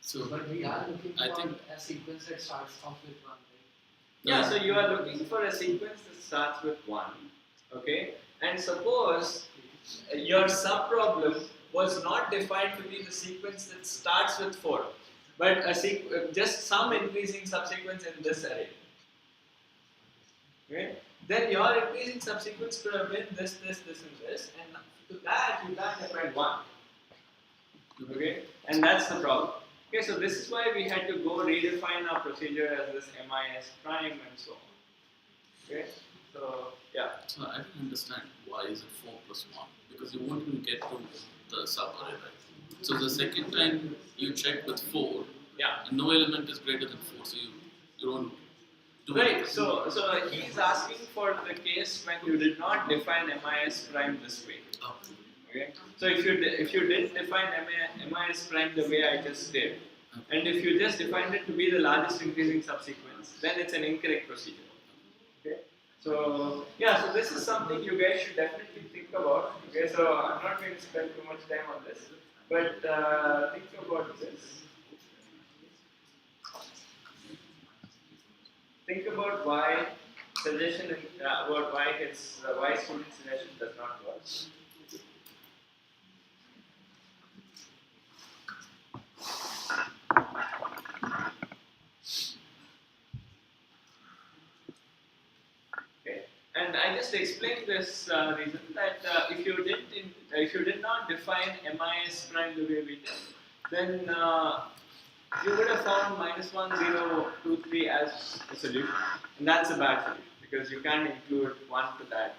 Speaker 12: So,
Speaker 9: But we are looking
Speaker 12: I
Speaker 9: for
Speaker 12: think-
Speaker 9: a sequence that starts off with 1, right?
Speaker 3: Yeah, so you are looking for a sequence that starts with 1, okay? And suppose your subproblem was not defined to be the sequence that starts with 4, but just some increasing subsequence in this array. Okay? Then your increasing subsequence could have been this, and this, and to that you can't define 1. Okay? And that's the problem. Okay, so this is why we had to go redefine our procedure as this MIS prime and so on. Okay? So, yeah.
Speaker 12: So I don't understand why is it 4 plus 1, because you won't even get to the subarray, right? So the second time you check with 4,
Speaker 3: Yeah.
Speaker 12: and no element is greater than 4, so you don't do
Speaker 3: Right,
Speaker 12: anything.
Speaker 3: so he's asking for the case when you did not define MIS prime this way.
Speaker 12: Oh.
Speaker 3: Okay? So if you didn't define MIS prime the way I just did, and if you just defined it to be the largest increasing subsequence, then it's an incorrect procedure. Okay? So yeah, so this is something you guys should definitely think about. Okay, so I'm not going to spend too much time on this, but think about this. Think about why suggestion about why student suggestion does not work. Okay, and I just explained this reason that if you did not define MIS prime the way we did, then you would have found -1, 0, 2, 3 as a solution, and that's a bad solution because you can't include 1 to that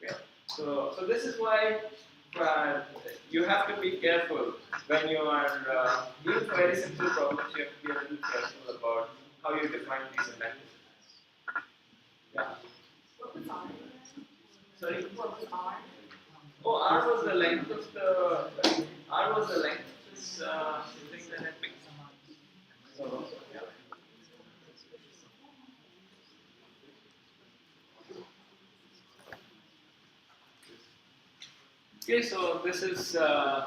Speaker 3: Okay. So this is why you have to be careful when you are doing very simple problems. You have to be a little careful about how you define these indexes. Yeah.
Speaker 10: What was R?
Speaker 3: Sorry.
Speaker 10: What was R?
Speaker 3: Oh, R was the length of the R was the length of this thing that I picked. So yeah. Okay, so this is okay,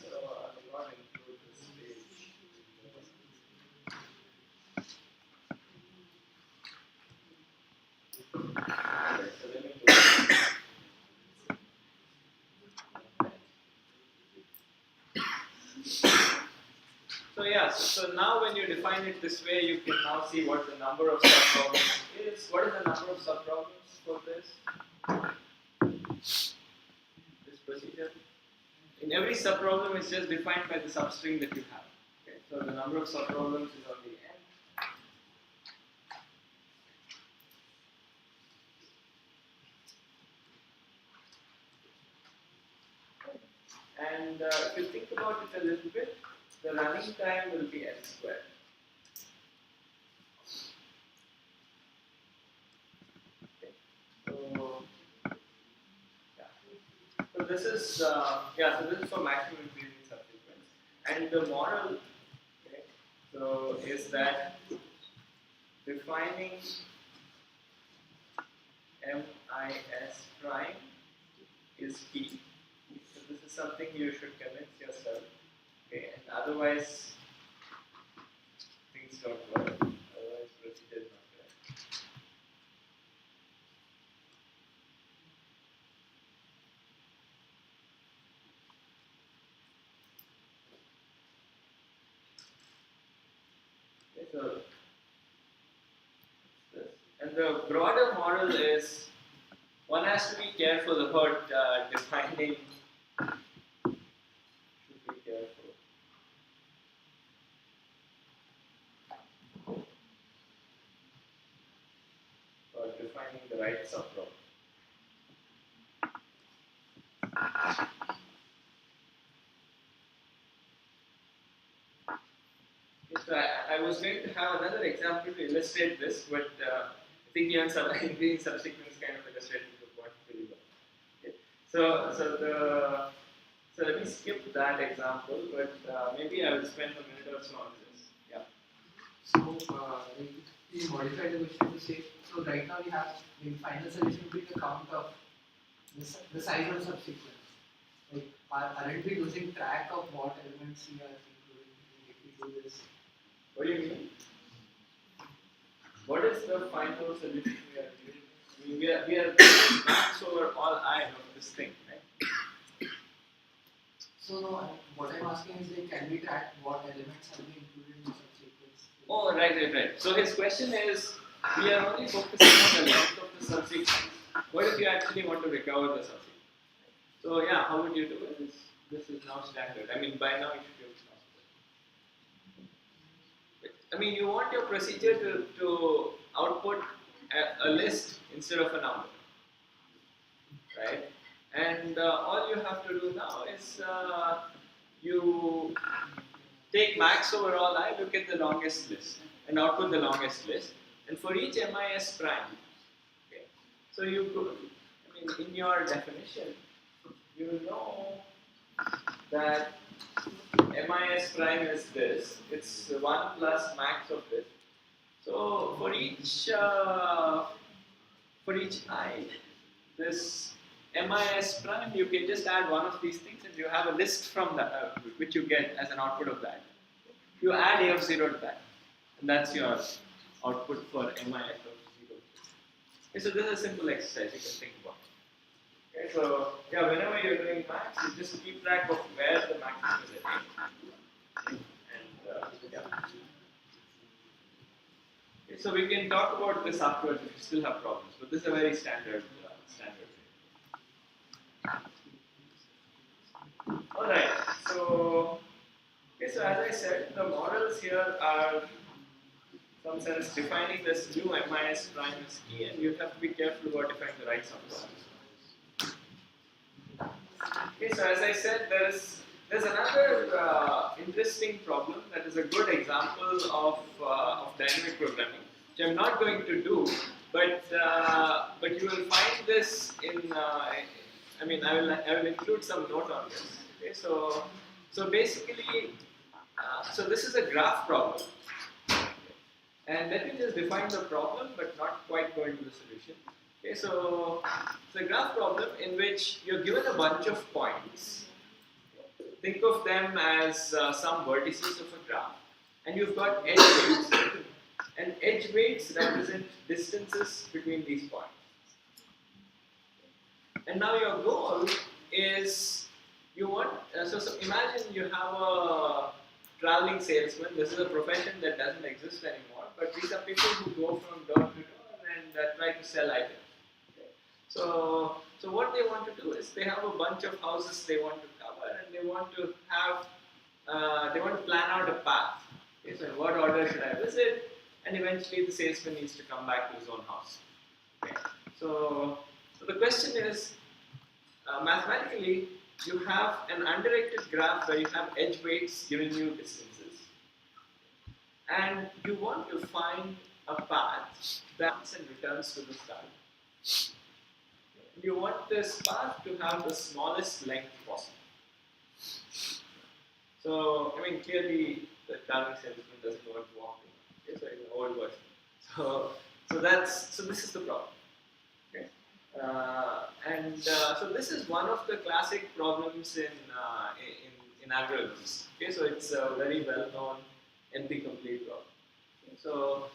Speaker 3: so I will not include this page. Okay, so let me do it. So yeah, so now when you define it this way, you can now see what the number of subproblems is. What is the number of subproblems for this procedure? In every subproblem is just defined by the substring that you have. Okay, so the number of subproblems is on the end. And if you think about it a little bit, the running time will be n squared. Okay. So yeah. So this is so this is for maximum increasing subsequence. And the model, okay, so is that defining MIS prime is key. So this is something you should convince yourself. Okay, and otherwise things don't work. Otherwise procedure is not correct. Okay, so this. And the broader model is one has to be careful about defining. Should be careful. About defining the right subproblem. So I was going to have another example to illustrate this, but I think even increasing subsequence kind of illustrated the point pretty well. Okay. So let me skip that example, but maybe I will spend a minute or so on this. Yeah.
Speaker 9: So, we modify the question to say, so right now we have the final solution will be the count of the size of subsequence. Like, aren't we losing track of what elements we are including if we do this?
Speaker 3: What do you mean? What is the final solution we are doing? I mean, we are max over all I of this thing, right?
Speaker 9: So no, what I'm asking is like, can we track what elements have been included in the subsequence?
Speaker 3: Oh, right. So his question is, we are only focusing on the length of the subsequence. What if you actually want to recover the subsequence? So yeah, how would you do it? This is now standard. I mean, by now you should be able to know. I mean, you want your procedure to output a list instead of a number, right? And all you have to do now is you take max over all I, look at the longest list, and output the longest list. And for each MIS prime, okay, so you could, I mean, in your definition, you know that MIS prime is this. It's 1 plus max of this. So for each I, this MIS prime, you can just add one of these things, and you have a list from that which you get as an output of that. You add A of 0 to that, and that's your output for MIS of 0. Okay, so this is a simple exercise you can think about. Okay, so yeah, whenever you're doing max, you just keep track of where the maximum is at. And yeah. Okay, so we can talk about this afterwards if you still have problems, but this is a very standard thing. Alright, so Okay, so as I said, the models here are, some sense, defining this new MIS prime as key, and you have to be careful about defining the right subclass. Okay, so as I said, there's another interesting problem that is a good example of dynamic programming, which I'm not going to do, but you will find this in. I mean, I will include some note on this. Okay, so basically, so this is a graph problem, and let me just define the problem, but not quite go into the solution. Okay, so it's a graph problem in which you're given a bunch of points. Think of them as some vertices of a graph, and you've got edge weights, and edge weights represent distances between these points. And now your goal is you want, so imagine you have a traveling salesman. This is a profession that doesn't exist anymore, but these are people who go from door to door and try to sell items. So what they want to do is they have a bunch of houses they want to cover, and they want to plan out a path. Okay, so in what order should I visit? And eventually the salesman needs to come back to his own house. Okay. So the question is, mathematically, you have an undirected graph where you have edge weights giving you distances, and you want to find a path that and returns to the start. You want this path to have the smallest length possible. So, I mean, clearly the traveling salesman doesn't want to walk. Okay, so it's an old version. So this is the problem. Okay, so this is one of the classic problems in algorithms. Okay, so it's a very well-known NP-complete problem. Okay, so,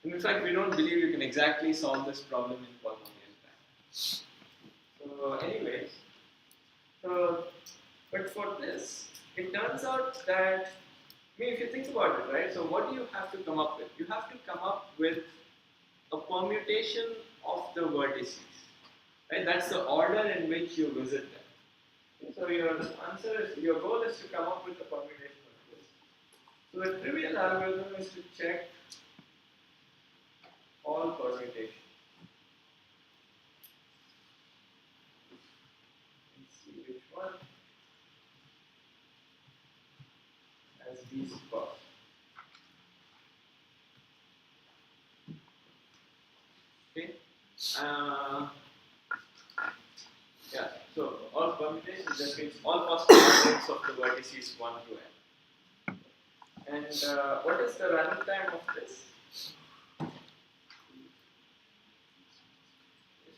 Speaker 3: in fact, we don't believe you can exactly solve this problem in polynomial. So anyways, but for this, it turns out that, I mean, if you think about it, right, so what do you have to come up with? You have to come up with a permutation of the vertices, right? That's the order in which you visit them. So your goal is to come up with a permutation of this. So the trivial algorithm is to check all permutations. One as least cost. Okay. Yeah. So all permutations, that means all possible values of the vertices 1 to n. And what is the runtime of this?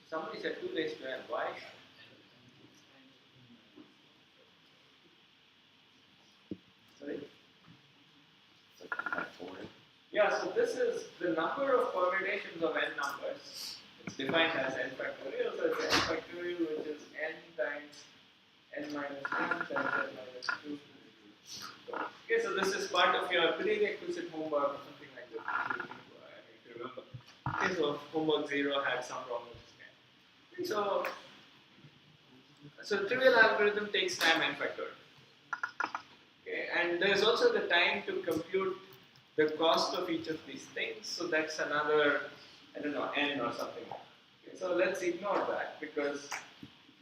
Speaker 3: Somebody said 2 raised to n. Why? Sorry? Yeah, so this is the number of permutations of n numbers. It's defined as n factorial, so it's n factorial, which is n times n minus 1 times n minus 2. Okay, so this is part of your prerequisite homework or something like this. I mean, if you remember. Okay, so homework 0 had some problems. Okay, so trivial algorithm takes time n factorial. Okay, and there's also the time to compute the cost of each of these things, so that's another, I don't know, n or something. Okay, so let's ignore that because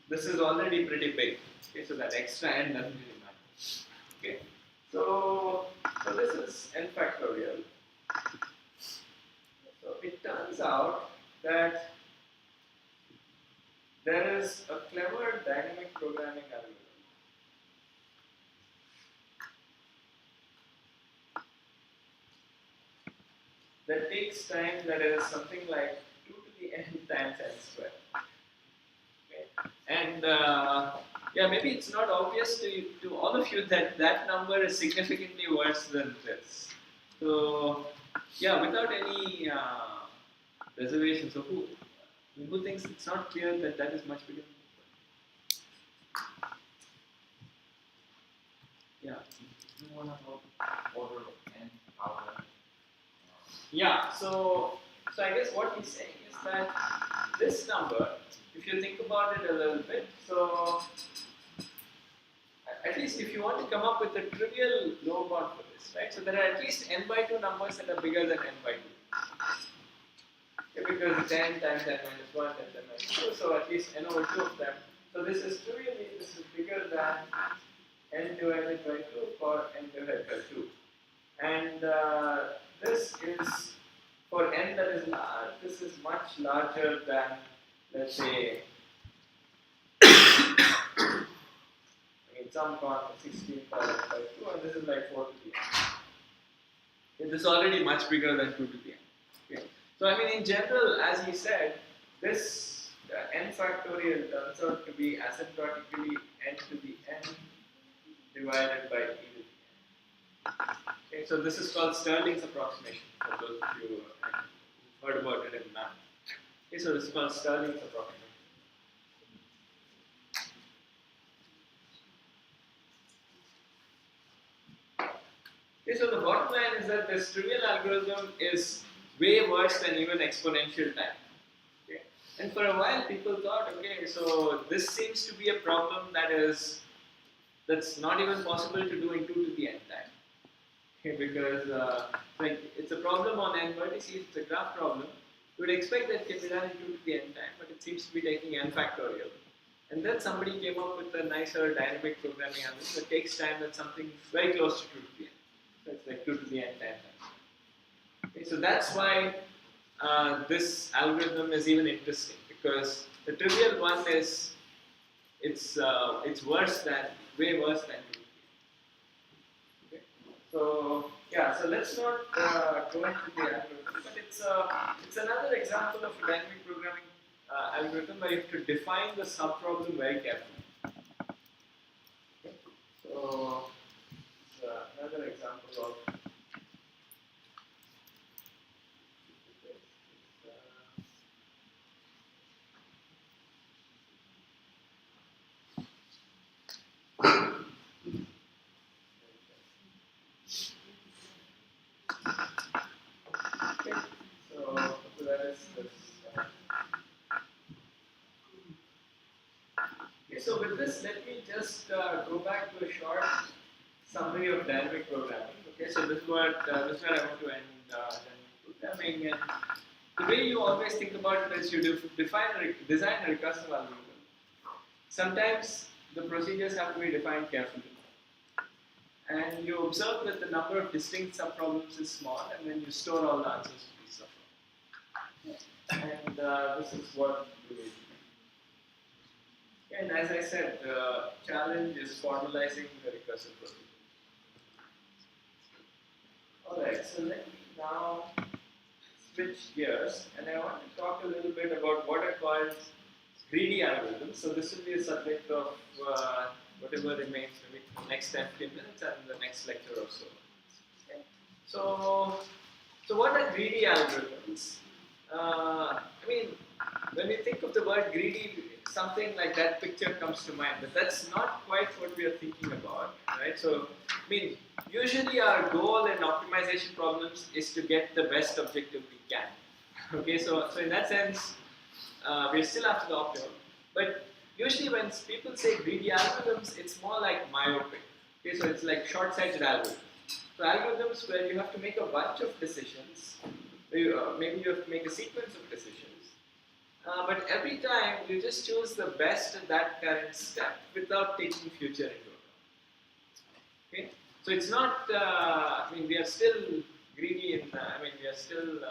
Speaker 3: this is already pretty big. Okay, so that extra n doesn't really matter. Okay, so this is n factorial. So it turns out that there is a clever dynamic programming algorithm that takes time that is something like 2 to the n times n squared. Okay. And yeah, maybe it's not obvious to all of you that that number is significantly worse than this. So yeah, without any reservation, so who thinks it's not clear that that is much bigger? Yeah.
Speaker 11: You want to know order of n power.
Speaker 3: Yeah, so I guess what he's saying is that this number, if you think about it a little bit, so I at least if you want to come up with a trivial lower bound for this, right? So there are at least n by 2 numbers that are bigger than n by 2. Okay, because 10 times n minus 1 times n minus 2, so at least n over 2 of them. So this is trivially, this is bigger than n divided by 2 for n divided by 2. And this is, for n that is large, this is much larger than, let's say, some con 16 divided by 2, and this is like 4 to the n. Okay, this is already much bigger than 2 to the n. Okay. So I mean, in general, as he said, this n factorial turns out to be asymptotically n to the n divided by e to the n. Okay, so this is called Stirling's approximation, for those of you who heard about it in math. Okay, so this is called Stirling's approximation. Okay, so the bottom line is that this trivial algorithm is way worse than even exponential time. Okay? And for a while people thought, okay, so this seems to be a problem that's not even possible to do in 2 to the n time. Okay, because like it's a problem on n vertices, it's a graph problem. You would expect that it can be done in 2 to the n time, but it seems to be taking n factorial. And then somebody came up with a nicer dynamic programming algorithm that takes time at something very close to 2 to the n. So it's like 2 to the n times. Okay, so that's why this algorithm is even interesting, because the trivial one is it's worse than, way worse than 2 to the n. Okay. So yeah, so let's not go into the algorithm, but it's another example of a dynamic programming algorithm where you have to define the subproblem very carefully. Okay. So another example of okay, so that is this. Okay, so with this, let me just go back to a short summary of dynamic programming. Okay, so this is where I want to end dynamic programming. And the way you always think about it is you design a recursive algorithm. Sometimes the procedures have to be defined carefully. And you observe that the number of distinct subproblems is small, and then you store all the answers to these subproblems. And this is what we do. And as I said, the challenge is formalizing the recursive procedure. Alright, so let me now switch gears, and I want to talk a little bit about what are called greedy algorithms. So this will be a subject of whatever remains, maybe the next 10-15 minutes and the next lecture or so. Okay. So what are greedy algorithms? I mean, when we think of the word greedy, something like that picture comes to mind, but that's not quite what we are thinking about, right? So, I mean, usually our goal in optimization problems is to get the best objective we can. Okay, so in that sense, we're still after the optimum, but usually when people say greedy algorithms, it's more like myopic. Okay, so it's like short-sighted algorithms. So algorithms where you have to make a bunch of decisions, maybe you have to make a sequence of decisions, but every time you just choose the best at that current step without taking future into account. Okay, so it's not. I mean, we are still greedy in. I mean, we are still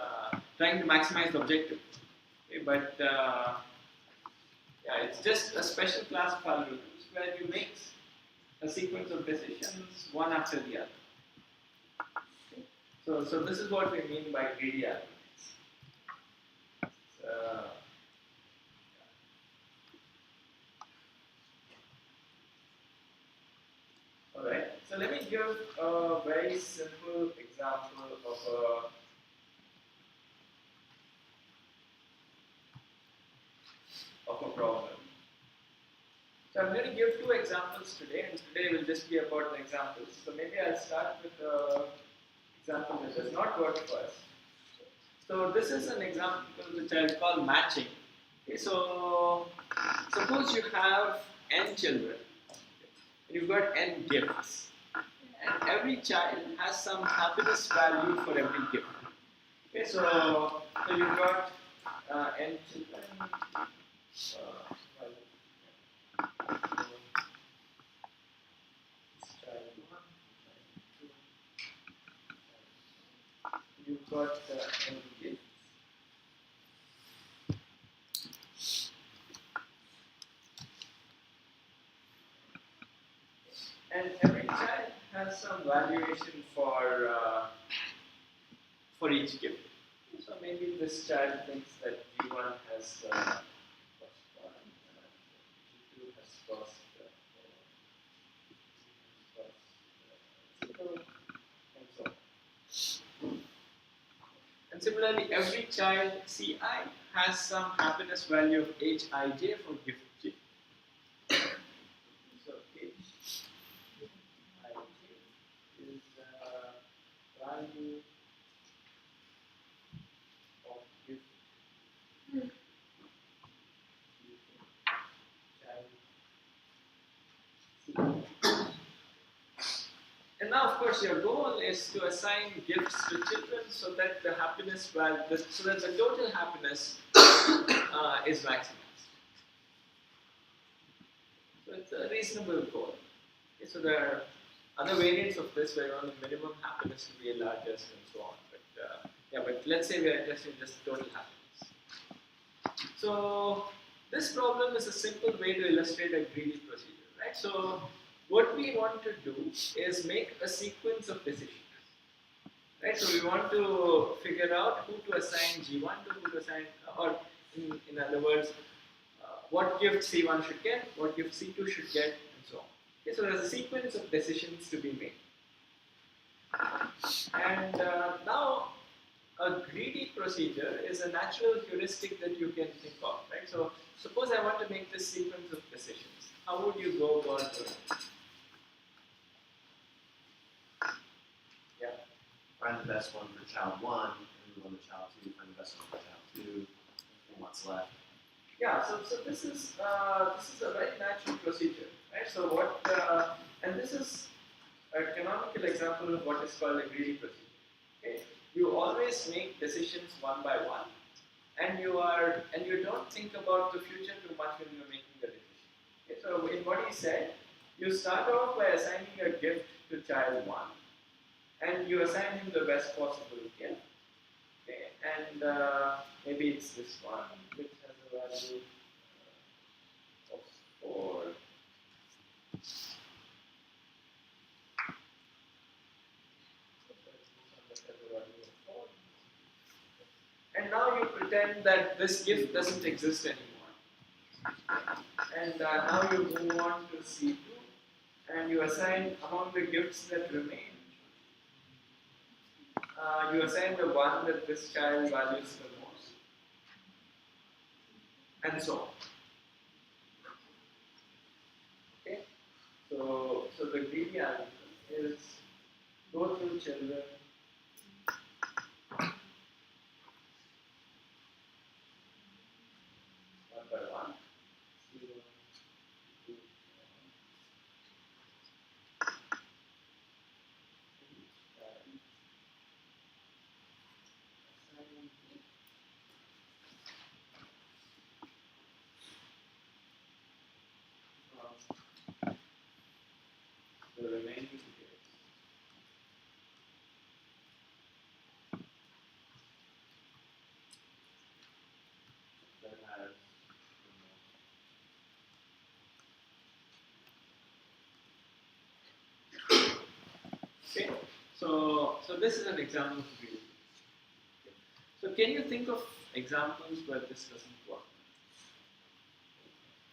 Speaker 3: trying to maximize the objective. Okay, but yeah, it's just a special class of algorithms where you make a sequence of decisions one after the other. Okay? So this is what we mean by greedy algorithms. Alright, so let me give a very simple example of a problem. So I'm going to give two examples today, and today will just be about the examples. So maybe I'll start with the example that does not work first. So this is an example which I'll call matching. Okay, so suppose you have n children. and you've got n gifts. And every child has some happiness value for every gift. Okay, so you've got n children. You've got n gifts. And every child has some valuation for each gift. So maybe this child thinks that G1 has cost 1, G2 has cost 0, and so on. And similarly, every child Ci has some happiness value of Hij for gift J. So Hij is value of gift child C. And now, of course, your goal is to assign gifts to children so that the happiness value, so that the total happiness is maximized. So it's a reasonable goal. Okay, so there are other variants of this where you want the minimum happiness to be largest and so on. But but let's say we are interested in just total happiness. So this problem is a simple way to illustrate a greedy procedure, right? So what we want to do is make a sequence of decisions, right? So we want to figure out who to assign G1 to, who to assign, or in other words, what gift C1 should get, what gift C2 should get, and so on. Okay, so there's a sequence of decisions to be made. And now, a greedy procedure is a natural heuristic that you can think of, right? So suppose I want to make this sequence of decisions. How would you go about doing it? Yeah.
Speaker 13: Find the best one for child 1, and move on to child 2, find the best one for child 2, and what's left.
Speaker 3: Yeah, so this is a very natural procedure, right? So what, and this is a canonical example of what is called a greedy procedure. Okay, you always make decisions one by one, and you don't think about the future too much when you're making the decision. Okay, so in what he said, you start off by assigning a gift to child 1, and you assign him the best possible gift. Okay, and maybe it's this one, which has a value of 4. And now you pretend that this gift doesn't exist anymore. And now you move on to C2, and you assign among the gifts that remain. You assign the one that this child values the most, and so on. Okay, so the greedy algorithm is go through children. One by one. C1, C2, the remaining gifts. That has okay, so this is an example of greedy. Okay. So can you think of examples where this doesn't work?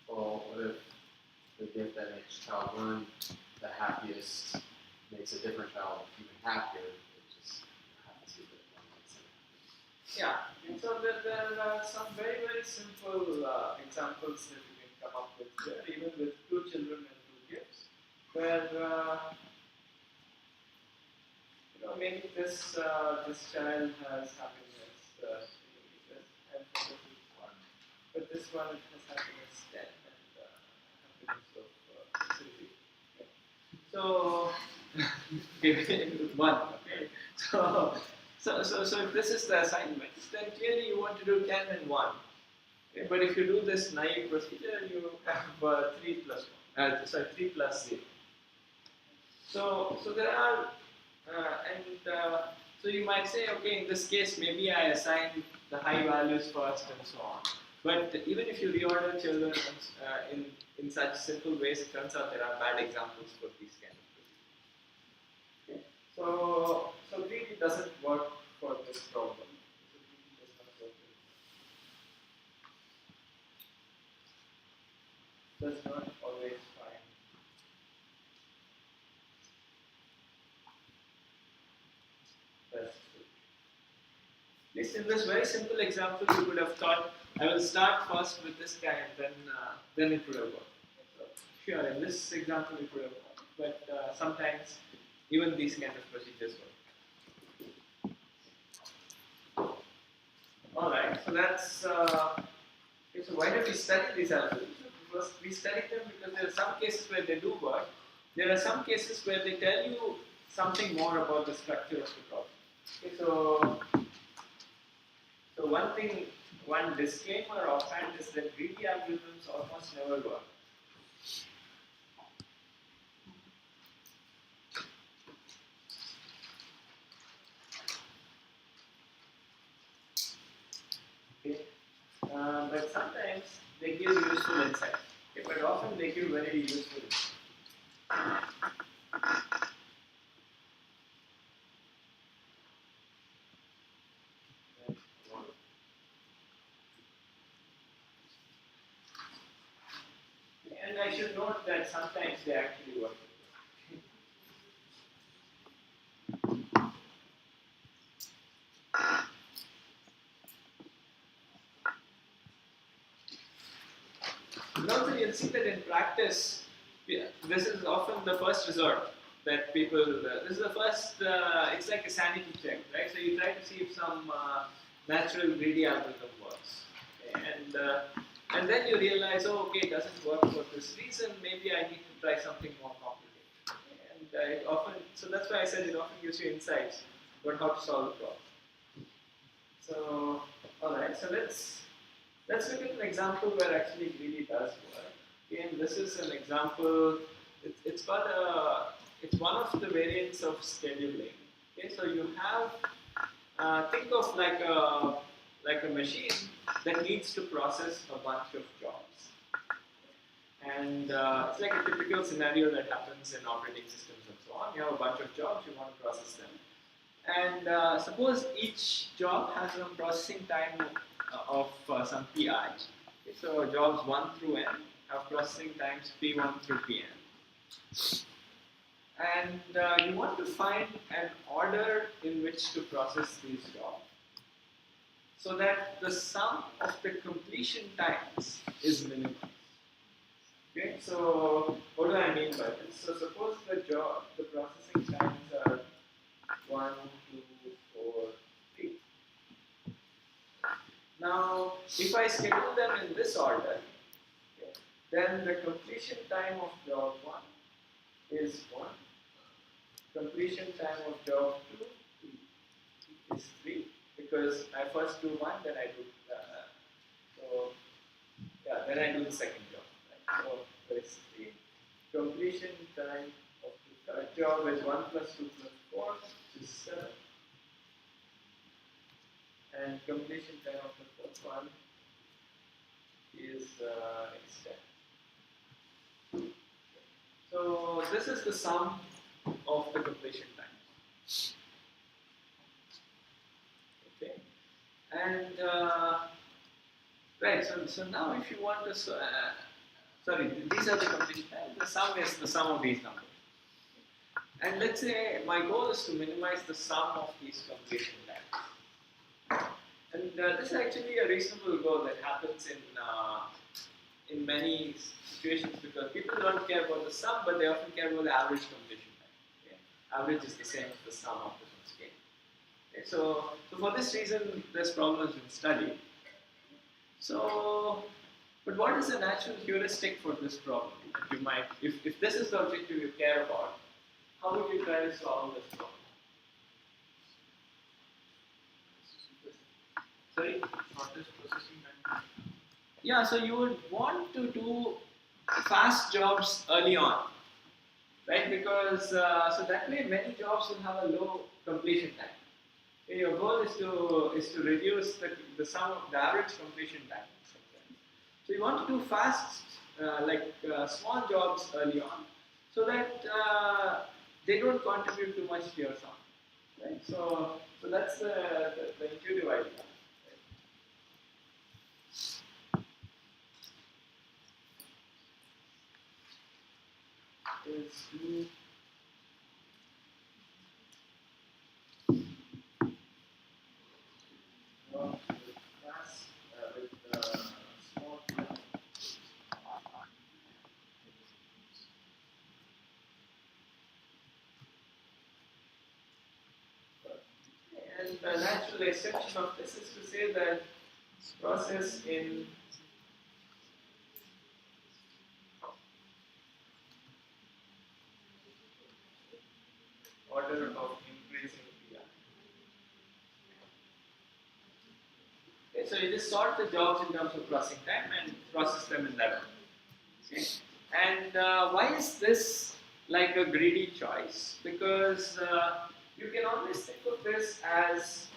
Speaker 13: Well, what if the gift that makes child 1 the happiest makes a different child even happier? It just happens to be that one makes it happy.
Speaker 3: Yeah, and so there are some very, very simple examples that you can come up with here, even with 2 children and 2 gifts, where maybe this child has happiness, and this is 1, but this one has happiness 10 and happiness of 60. So, okay, one. Okay. So if this is the assignment, then clearly you want to do 10 and 1. Okay? But if you do this naive procedure, you have 3 plus 1. 3 plus 0. So there are, so you might say, okay, in this case, maybe I assign the high values first and so on. But even if you reorder children in such simple ways, it turns out there are bad examples for these kind of procedures. Okay? So greedy doesn't work for this problem. So greedy does not work for this. Does not always find. That's true. At least in this very simple example, you could have thought, I will start first with this guy and then it would have worked. So, sure, in this example it would have worked, but sometimes even these kind of procedures work. Alright, so that's, okay, so why don't we study these algorithms? First, we study them because there are some cases where they do work. There are some cases where they tell you something more about the structure of the problem. Okay, so one disclaimer offhand is that greedy algorithms almost never work. Okay, but sometimes they give useful insight. Okay, but often they give very useful insight. And I should note that sometimes they actually work. And also you'll see that in practice, this is often the first resort that people, this is the first, it's like a sanity check, right? So you try to see if some natural greedy algorithm works. Okay? And then you realize, oh, okay, it doesn't work for this reason, maybe I need to try something more complicated. Okay? And it often, so that's why I said it often gives you insights about how to solve the problem. So, alright, so let's look at an example where actually greedy does work. Okay, and this is an example, it's one of the variants of scheduling. Okay, so you have, think of like a machine that needs to process a bunch of jobs. And it's like a typical scenario that happens in operating systems and so on. You have a bunch of jobs, you want to process them. And suppose each job has a processing time of some pi. Okay, so jobs 1 through n have processing times p1 through pn. And you want to find an order in which to process these jobs so that the sum of the completion times is minimized. Okay, so what do I mean by this? So suppose the processing times are 1, 2, 4, 3. Now, if I schedule them in this order, okay, then the completion time of job 1 is 1. Completion time of job 2 is 3, because I first do 1, then I do then I do the second job. Right? So there is 3. Completion time of the third job is 1 plus 2 plus 4, which is 7. And completion time of the fourth one is 10. So this is the sum of the completion time. Okay, and right. So now, if you want to, sorry, these are the completion times. The sum is the sum of these numbers. And let's say my goal is to minimize the sum of these completion times. And this is actually a reasonable goal that happens in many situations, because people don't care about the sum, but they often care about the average completion time. Okay? Average is the same as the sum of different scale. Okay? So for this reason, this problem has been studied. So, but what is the natural heuristic for this problem? You might, if this is the objective you care about, how would you try to solve this problem? Sorry?
Speaker 7: Shortest processing time.
Speaker 3: Yeah, so you would want to do fast jobs early on, right? Because so that way many jobs will have a low completion time. Okay, your goal is to reduce the sum of the average completion time. So you want to do fast, small jobs early on, so that they don't contribute too much to your sum, right? So that's the intuitive idea. Is to fast with small. And the natural exception of this is to say that process in order of increasing PI. Okay, so you just sort the jobs in terms of processing time and process them in that order. Okay? And why is this like a greedy choice? Because you can always think of this as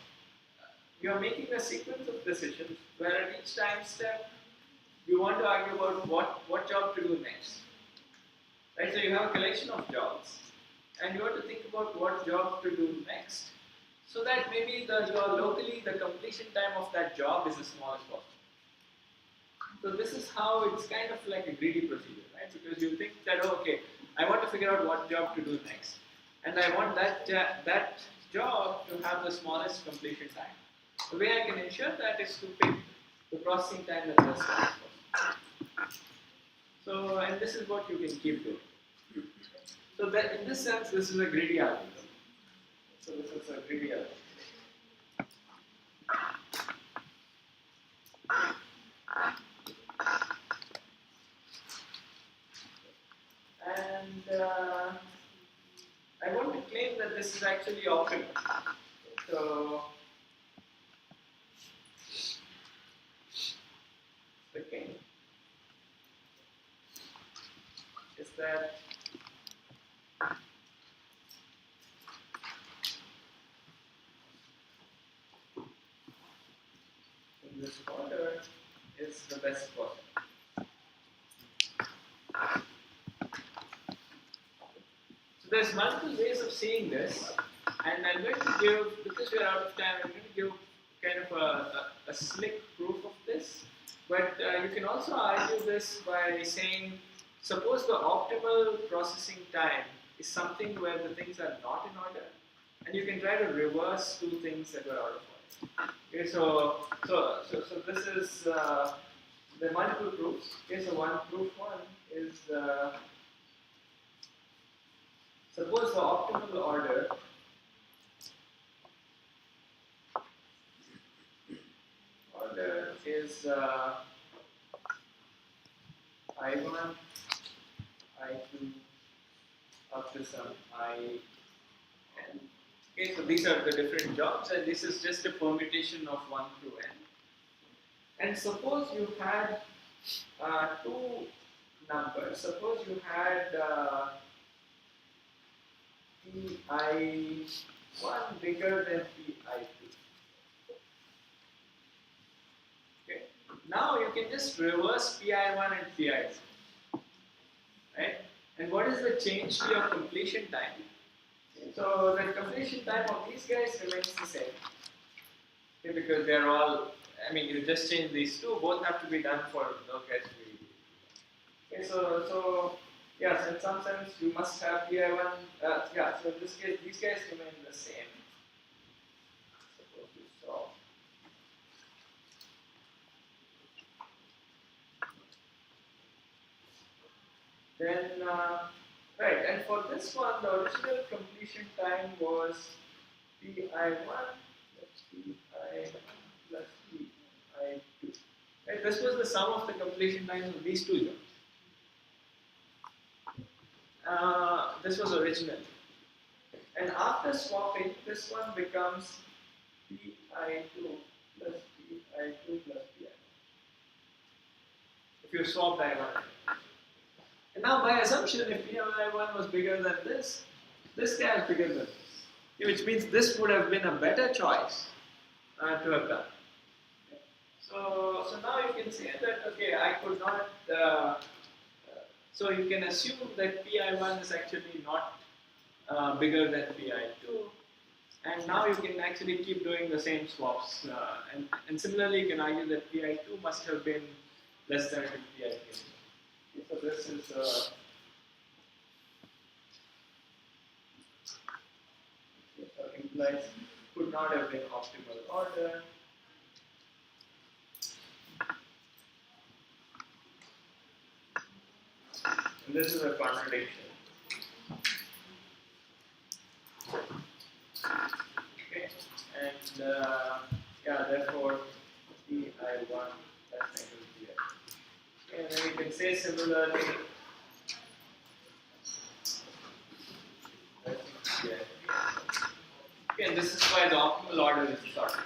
Speaker 3: you're making a sequence of decisions where at each time step you want to argue about what job to do next. Right? So you have a collection of jobs and you want to think about what job to do next so that maybe locally the completion time of that job is as small as possible. So this is how it's kind of like a greedy procedure, right? Because you think that, oh, okay, I want to figure out what job to do next, and I want that job to have the smallest completion time. The way I can ensure that is to pick the processing time that is smallest possible. So, and this is what you can keep doing. So that in this sense, this is a greedy algorithm. So this is a greedy algorithm. And I want to claim that this is actually optimal. So the claim is that in this order is the best possible. So there's multiple ways of seeing this, and I'm going to give, because we're out of time, I'm going to give kind of a slick proof of this. But you can also argue this by saying, suppose the optimal processing time is something where the things are not in order, and you can try to reverse two things that were out of order. Okay, so this is the multiple proofs. Okay, so proof one is suppose the optimal order is I1, I2 up to some IN. Okay, so these are the different jobs, and this is just a permutation of 1 through n. And suppose you had two numbers. Suppose you had Pi1 bigger than Pi2. Okay. Now you can just reverse Pi1 and Pi2. Right? And what is the change to your completion time? So the completion time of these guys remains the same. Okay, because they're all, I mean, you just change these two, both have to be done for low-cache VDD. Okay, so yes, in some sense you must have Pi1, so in this case, these guys remain the same. Suppose you solve. Then, right, and for this one, the original completion time was Pi1 plus Pi1 plus Pi2. Right, this was the sum of the completion times of these two jobs. This was original.
Speaker 7: And after swapping, this one becomes pi2 plus pi2 plus pi1. If you swap I1. And now by assumption, if pi1 was bigger than this guy is bigger than this. Which means this would have been a better choice to have done. So now you can say that, okay, I could not, so you can assume that pi1 is actually not bigger than pi2, and now you can actually keep doing the same swaps, and similarly you can argue that pi2 must have been less than pi3. So this is so implies could not have been optimal order. And this is a contradiction. Okay, and therefore pi1 less than equal to pi. And then you can say similarly. Okay, and this is why the optimal order is sought.